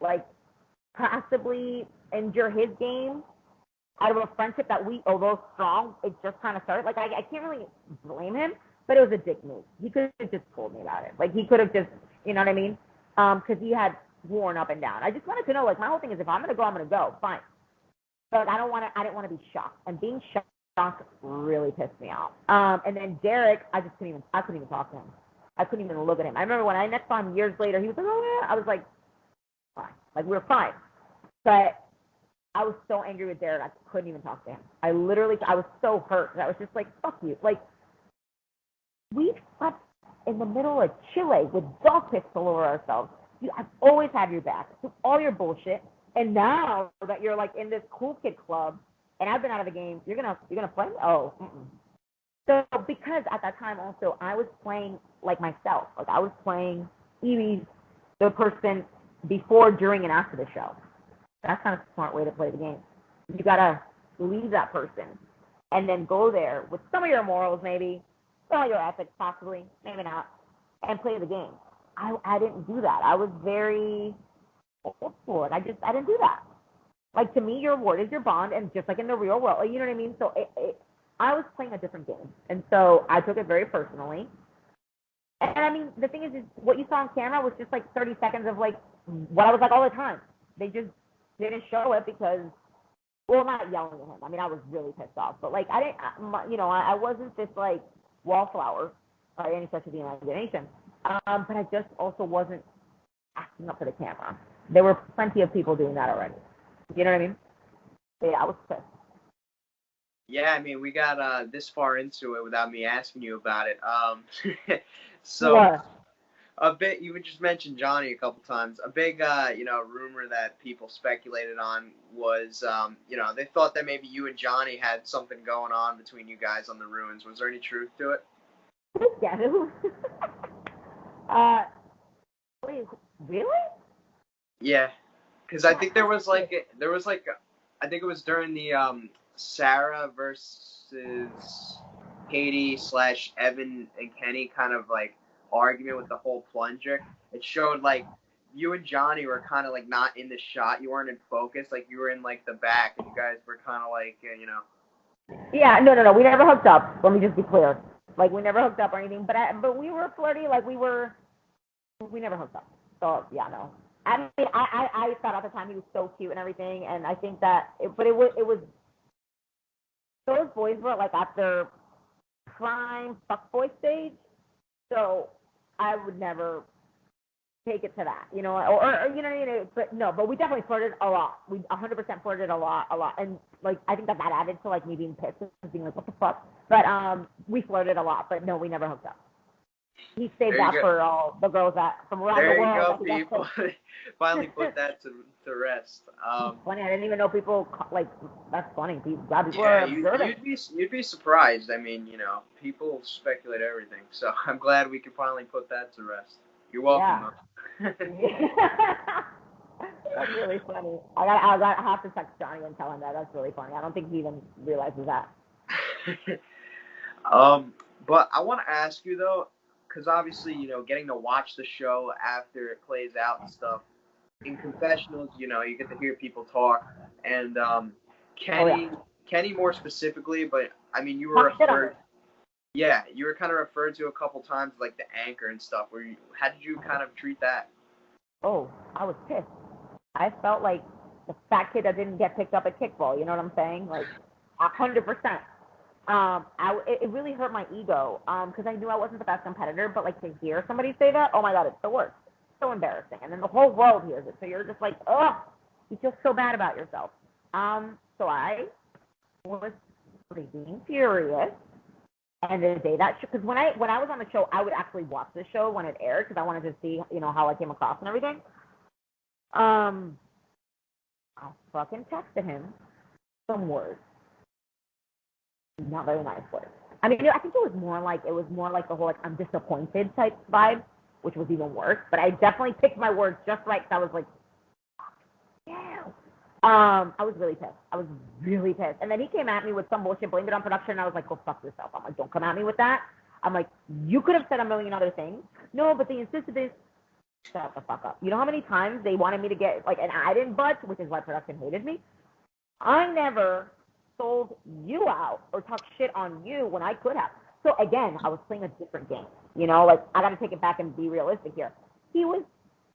like, possibly injure his game out of a friendship that we, although strong, it just kind of started? Like, I can't really blame him, but it was a dick move. He could have just told me about it. Like, he could have just, you know what I mean? Because he had worn up and down. I just wanted to know, like, my whole thing is if I'm going to go, I'm going to go. Fine. But I didn't want to be shocked. And being shocked really pissed me off. And then Derek, I couldn't even talk to him. I couldn't even look at him. I remember when I next saw him years later, he was like, oh, yeah. I was like, fine. Like, we were fine. But I was so angry with Derek, I couldn't even talk to him. I was so hurt. I was just like, fuck you. Like, we slept in the middle of Chile with dog pits all over ourselves. I've always had your back through all your bullshit. And now that you're, like, in this cool kid club, and I've been out of the game, you're gonna play me? Oh, mm-mm. So because at that time also I was playing like myself. Like I was playing Evie, the person before, during, and after the show. That's kind of a smart way to play the game. You gotta leave that person and then go there with some of your morals, maybe, some of your ethics, possibly, maybe not, and play the game. I didn't do that. I was very old school. I didn't do that. Like, to me, your reward is your bond, and just like in the real world, like, you know what I mean? So I was playing a different game, and so I took it very personally. And I mean, the thing is what you saw on camera was just like 30 seconds of like what I was like all the time. They just didn't show it because, well, not yelling at him. I mean, I was really pissed off, but like I wasn't this like wallflower by any stretch of the imagination. But I just also wasn't acting up for the camera. There were plenty of people doing that already. You know what I mean? So yeah, I was pissed. Yeah, I mean, we got this far into it without me asking you about it. So yeah. A bit, you just mentioned Johnny a couple times. A big, rumor that people speculated on was, they thought that maybe you and Johnny had something going on between you guys on the ruins. Was there any truth to it? Yeah. Wait, really? Yeah, because I think I think it was during the Sarah versus Katie / Evan and Kenny kind of like argument with the whole plunger. It showed like you and Johnny were kind of like not in the shot. You weren't in focus. Like you were in like the back, and you guys were kind of like, Yeah, no. We never hooked up. Let me just be clear. Like we never hooked up or anything. But we were flirty. Like we never hooked up. So yeah, no. I mean, I thought at the time he was so cute and everything, and I think that, it was those boys were like at their prime fuckboy stage, so I would never take it to that, or you know what I mean? But we definitely flirted a lot. We 100% flirted a lot, and like I think that added to like me being pissed and being like, what the fuck? But we flirted a lot, but no, we never hooked up. He saved that for all the girls from around the world. There you go, people. Finally put that to rest. Funny, I didn't even know people like. That's funny. People you'd be surprised. I mean, people speculate everything. So I'm glad we could finally put that to rest. You're welcome. Yeah. That's really funny. I have to text Johnny and tell him that. That's really funny. I don't think he even realizes that. But I want to ask you though, because obviously, getting to watch the show after it plays out and stuff. In confessionals, you get to hear people talk, and Kenny more specifically. But I mean, you were you were kind of referred to a couple times like the anchor and stuff. How did you kind of treat that? Oh, I was pissed. I felt like the fat kid that didn't get picked up at kickball. You know what I'm saying? Like 100%. It really hurt my ego because I knew I wasn't the best competitor, but like to hear somebody say that, oh my god, it's the worst. It's so embarrassing, and then the whole world hears it, so you're just like, ugh, you feel so bad about yourself. So I was being furious, and the day that because when I was on the show, I would actually watch the show when it aired because I wanted to see how I came across and everything. I fucking texted him some words. Not very nice words. I mean, I think it was more like the whole like I'm disappointed type vibe, which was even worse. But I definitely picked my words just right because I was like, yeah. I was really pissed. And then he came at me with some bullshit, blamed it on production, and I was like, go fuck yourself. I'm like, don't come at me with that. I'm like, you could have said a million other things. No, but they insisted this. Shut the fuck up. You know how many times they wanted me to get like, and I didn't budge, which is why production hated me. I never sold you out or talked shit on you when I could have. So again, I was playing a different game. Like I got to take it back and be realistic here. He was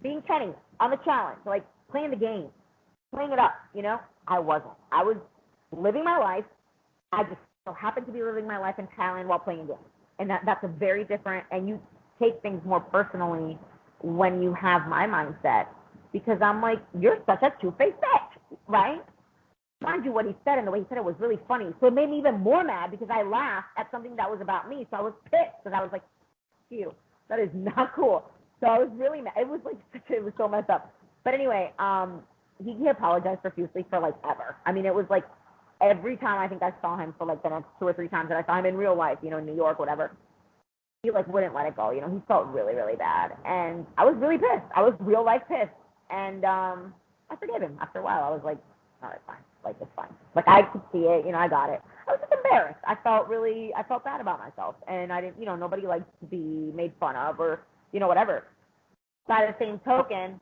being Kenny on the challenge, like playing the game, playing it up. I wasn't. I was living my life. I just so happened to be living my life in Thailand while playing a game, and that's a very different. And you take things more personally when you have my mindset because I'm like, you're such a two-faced bitch, right? Mind you, what he said and the way he said it was really funny. So it made me even more mad because I laughed at something that was about me. So I was pissed because I was like, "You, that is not cool." So I was really mad. It was like it was so messed up. But anyway, he apologized profusely for like ever. I mean, it was like every time I think I saw him for like the next 2 or 3 times that I saw him in real life, in New York, whatever. He like wouldn't let it go. He felt really, really bad, and I was really pissed. I was real life pissed, and I forgave him after a while. I was like, all right, fine. Like, it's fine. Like, I could see it. I got it. I was just embarrassed. I felt bad about myself. And I didn't, nobody likes to be made fun of or, whatever. By the same token,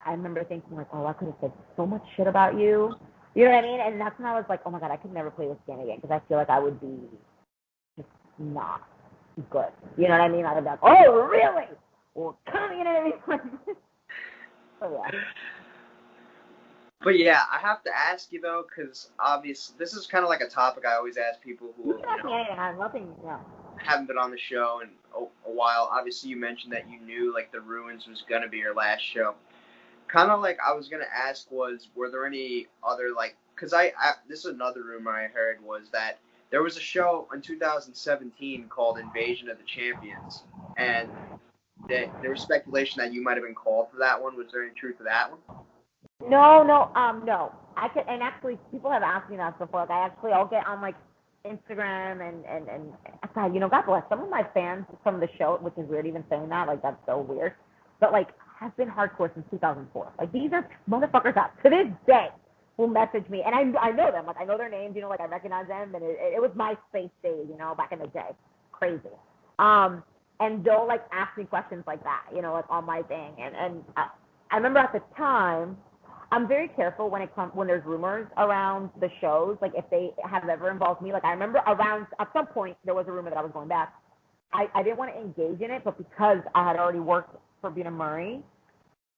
I remember thinking, like, oh, I could have said so much shit about you. You know what I mean? And that's when I was like, oh, my God, I could never play this game again because I feel like I would be just not good. You know what I mean? I would be like, oh, really? Well, come, you know what I mean? So, yeah. But yeah, I have to ask you though, because obviously this is kind of like a topic I always ask people who haven't been on the show in a while. Obviously, you mentioned that you knew like the Ruins was gonna be your last show. Kind of like I was gonna ask were there any other like? Because this is another rumor I heard was that there was a show in 2017 called Invasion of the Champions, and there was speculation that you might have been called for that one. Was there any truth to that one? No. No. I could, and actually, people have asked me that before. Like, I'll get on like Instagram and God, God bless some of my fans from the show, which is weird even saying that. Like, that's so weird. But like, have been hardcore since 2004. Like, these are motherfuckers that to this day will message me, and I know them. Like, I know their names. Like, I recognize them, and it was MySpace days, back in the day. Crazy. And they'll like ask me questions like that, like on my thing, and I remember at the time. I'm very careful when there's rumors around the shows, like if they have ever involved me. Like I remember at some point there was a rumor that I was going back. I didn't want to engage in it, but because I had already worked for Bina Murray,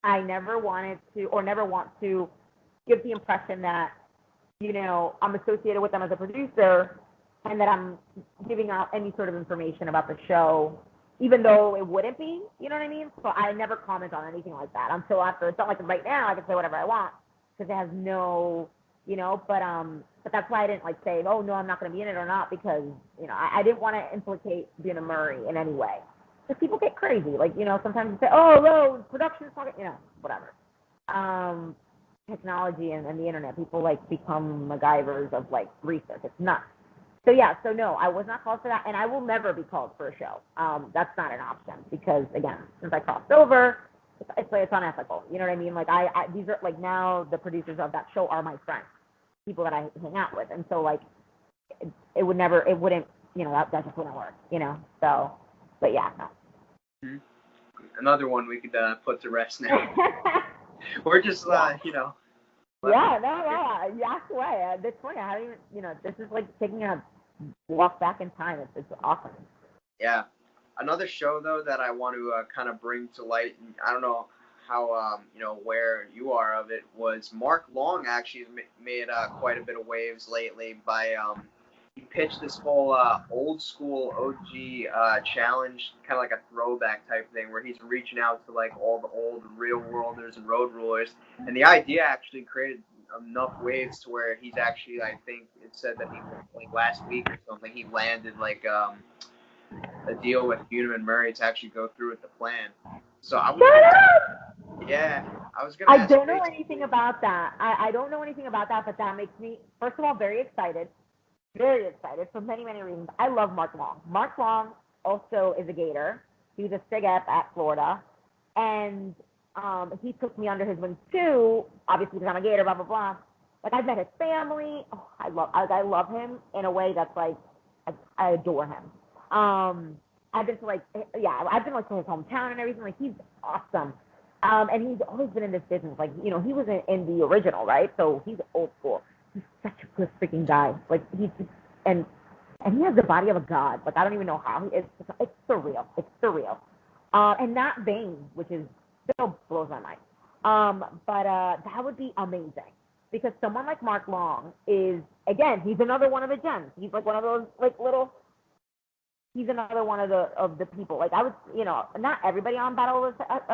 I never want to give the impression that, I'm associated with them as a producer and that I'm giving out any sort of information about the show, even though it wouldn't be, you know what I mean? So I never comment on anything like that until after. It's not like right now I can say whatever I want because it has no, but that's why I didn't like say, oh no, I'm not going to be in it or not because, I didn't want to implicate Bina Murray in any way. Because people get crazy. Like, sometimes you say, oh, no, production's talking, whatever. Technology and the internet, people like become MacGyvers of like research. It's nuts. So no, I was not called for that, and I will never be called for a show. That's not an option because again, since I crossed over, it's unethical. You know what I mean? Like these are like now the producers of that show are my friends, people that I hang out with, and so like it wouldn't, you know, that just wouldn't work, you know. So, but yeah, no. Mm-hmm. Another one we could put to rest now. We're just you know. Yeah, no, you asked away. At this point, I haven't even, you know, this is like taking a walk back in time. It's awesome. Yeah. Another show, though, that I want to kind of bring to light, and I don't know how, you know, where you are of it, was Mark Long actually made quite a bit of waves lately by, he pitched this whole old school OG challenge, kind of like a throwback type thing, where he's reaching out to, like, all the old real worlders and road rulers. And the idea actually created enough waves to where he's actually, I think it said that he, like, last week or something, he landed, like, a deal with Unum and Murray to actually go through with the plan. So I was gonna. I don't know anything about that. I don't know anything about that, but that makes me, first of all, very excited for many, many reasons. I love Mark Long. Mark Long also is a Gator. He's a Sig Ep at Florida, and he took me under his wing too. Obviously, because I'm a Gator. Blah blah blah. Like I've met his family. Oh, I love him in a way that's like I adore him. I've been to like to his hometown and everything. Like he's awesome. And he's always been in this business. Like, you know, he was in the original, right? So he's old school. He's such a good freaking guy. Like he's just, and he has the body of a god. Like I don't even know how. It's surreal. It's surreal. And not vain, which is still blows my mind. But that would be amazing because someone like Mark Long is, again, he's another one of the gems. He's like one of those like little. He's another one of the people. Like I was, you know, not everybody on Battle of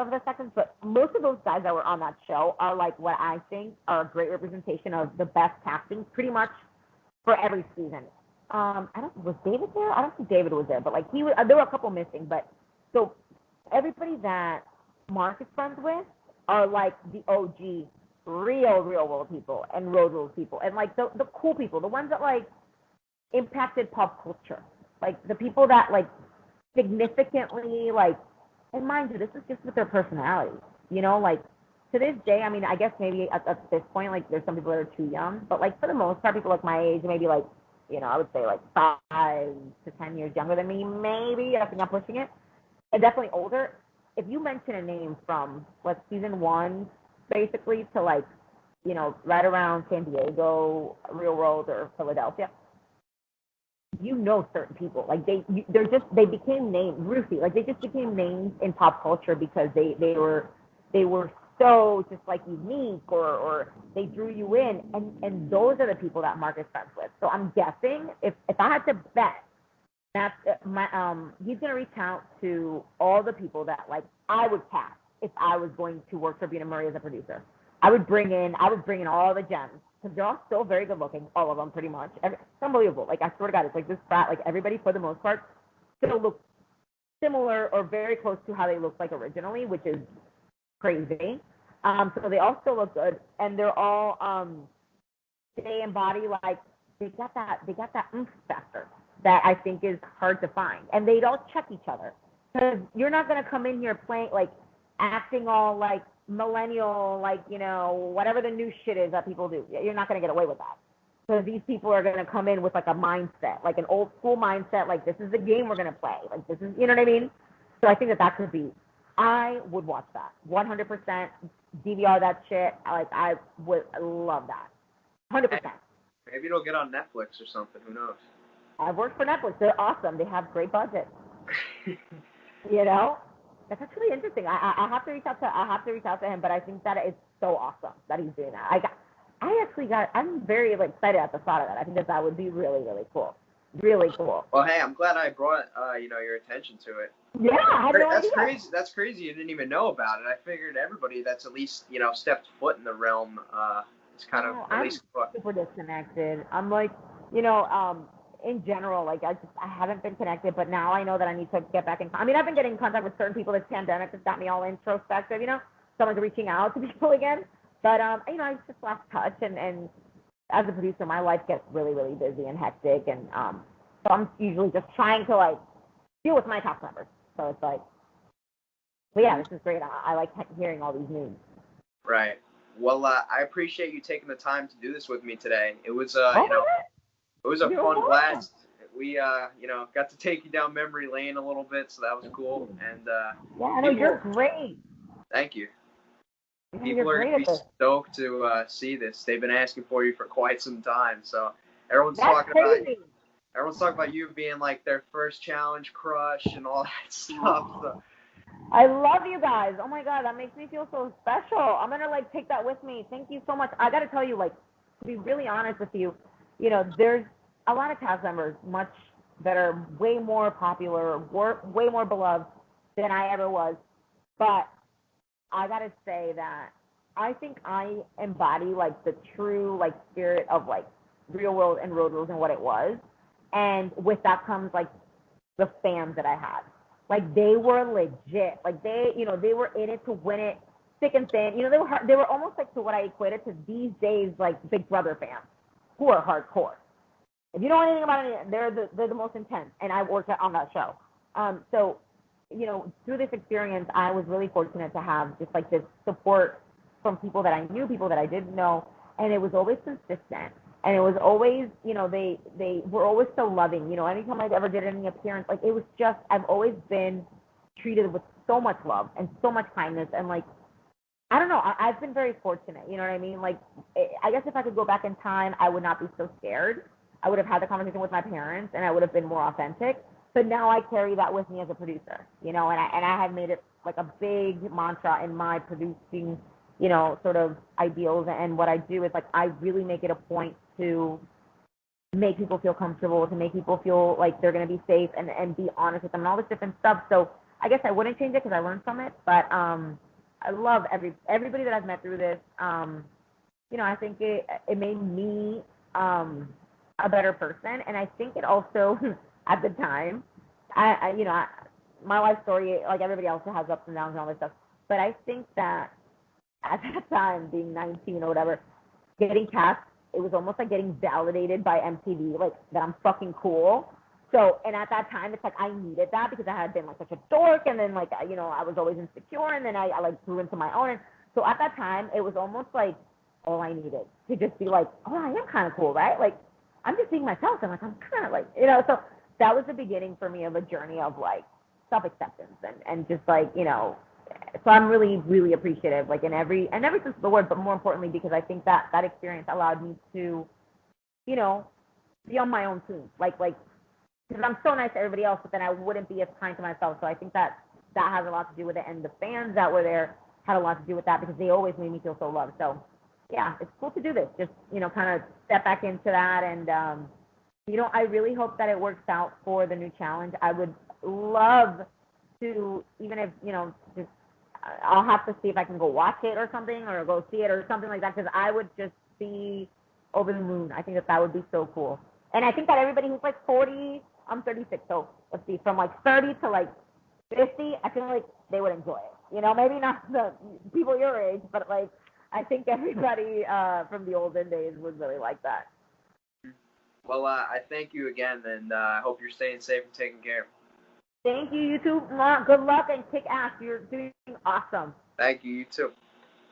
the Sexes, but most of those guys that were on that show are like what I think are a great representation of the best casting, pretty much for every season. Was David there? I don't think David was there, but like he was. There were a couple missing, but so everybody that Mark is friends with are like the OG, real world people and road rules people, and like the cool people, the ones that like impacted pop culture. Like the people that like significantly like, and mind you, this is just with their personality, you know, like to this day, I mean, I guess maybe at this point, like there's some people that are too young, but like for the most part, people like my age, maybe like, you know, I would say like 5 to 10 years younger than me, maybe, I think I'm pushing it, and definitely older. If you mention a name from what season 1, basically to like, you know, right around San Diego, Real World, or Philadelphia, you know certain people, like they became names, Ruthie, like they just became names in pop culture because they were so just like unique or they drew you in, and those are the people that Mark is friends with. So I'm guessing if I had to bet, that's he's gonna reach out to all the people that like I would cast if I was going to work for Unum Murray as a producer. I would bring in all the gems. Because they're all still very good looking, all of them pretty much. It's unbelievable. Like I swear to God, it's like this frat, like everybody for the most part still looks similar or very close to how they looked like originally, which is crazy. So they all still look good, and they're all they embody like they got that oomph factor that I think is hard to find, and they'd all check each other because you're not gonna come in here playing like acting all like millennial, like, you know, whatever the new shit is that people do. You're not going to get away with that. So these people are going to come in with like a mindset, like an old school mindset, like this is the game we're going to play. Like this is, you know what I mean? So I think that could be, I would watch that. 100% DVR that shit. Like I would love that. 100%. Maybe it'll get on Netflix or something. Who knows? I've worked for Netflix. They're awesome. They have great budgets. You know? That's actually interesting. I have to reach out to him, but I think that it's so awesome that he's doing that. I'm very like, excited at the thought of that. I think that would be really, really cool. Really cool. Well, hey, I'm glad I brought you know, your attention to it. Yeah, I had no idea. Crazy. That's crazy. You didn't even know about it. I figured everybody that's at least, you know, stepped foot in the realm is kind of at least. I'm super disconnected. I'm like, you know, in general, like I haven't been connected, but now I know that I need to get back in. I mean, I've been getting in contact with certain people. This pandemic has got me all introspective, you know. Someone's reaching out to people again, but you know, I just lost touch, and as a producer, my life gets really, really busy and hectic, and so I'm usually just trying to like deal with my cast members. So it's like, but yeah, this is great. I like hearing all these news. Right. Well, I appreciate you taking the time to do this with me today. It was, it was a fun blast. We, got to take you down memory lane a little bit, so that was cool. And yeah, I know you're great. Thank you. Yeah, people are going to be stoked to see this. They've been asking for you for quite some time, so everyone's talking about you being like their first challenge crush and all that stuff. So. I love you guys. Oh my God, that makes me feel so special. I'm gonna like take that with me. Thank you so much. I gotta tell you, like, to be really honest with you, there's a lot of cast members much that are way more popular, way more beloved than I ever was. But I gotta say that I think I embody like the true like spirit of like Real World and Road Rules and what it was. And with that comes like the fans that I had. Like they were legit. Like they were in it to win it, thick and thin. They were almost like to what I equated to these days like Big Brother fans, who are hardcore. If you know anything about it, they're the most intense. And I worked on that show. So through this experience, I was really fortunate to have just like this support from people that I knew, people that I didn't know, and it was always consistent. And it was always, they were always so loving. Anytime I ever did any appearance, like it was just, I've always been treated with so much love and so much kindness. And like, I don't know, I've been very fortunate. You know what I mean? Like, I guess if I could go back in time, I would not be so scared. I would have had the conversation with my parents, and I would have been more authentic. But now I carry that with me as a producer, and I have made it like a big mantra in my producing, sort of ideals. And what I do is like I really make it a point to make people feel comfortable, to make people feel like they're going to be safe, and be honest with them and all this different stuff. So I guess I wouldn't change it because I learned from it. But I love everybody that I've met through this. I think it made me a better person, and I think it also at the time, my life story, like everybody else, has ups and downs and all this stuff. But I think that at that time, being 19 or whatever, getting cast, it was almost like getting validated by MTV, like that I'm fucking cool. So, and at that time, it's like I needed that because I had been like such a dork, and then like I was always insecure, and then I like grew into my own. And so at that time, it was almost like all I needed to just be like, oh, I am kind of cool, right? Like I'm just being myself, and like I'm kind of like, So that was the beginning for me of a journey of like self-acceptance and just like So I'm really, really appreciative, like in every sense of the word, but more importantly because I think that experience allowed me to, be on my own team, like because I'm so nice to everybody else, but then I wouldn't be as kind to myself. So I think that has a lot to do with it, and the fans that were there had a lot to do with that because they always made me feel so loved. So yeah, it's cool to do this, just kind of step back into that, and I really hope that it works out for the new challenge. I would love to, even if just I'll have to see if I can go watch it or something, or go see it or something like that, because I would just be over the moon. I think that would be so cool. And I think that everybody who's like 40, I'm 36, so let's see, from like 30 to like 50, I feel like they would enjoy it. Maybe not the people your age, but like I think everybody from the olden days would really like that. Well, I thank you again, and I hope you're staying safe and taking care. Thank you, you too. Good luck and kick ass. You're doing awesome. Thank you, you too.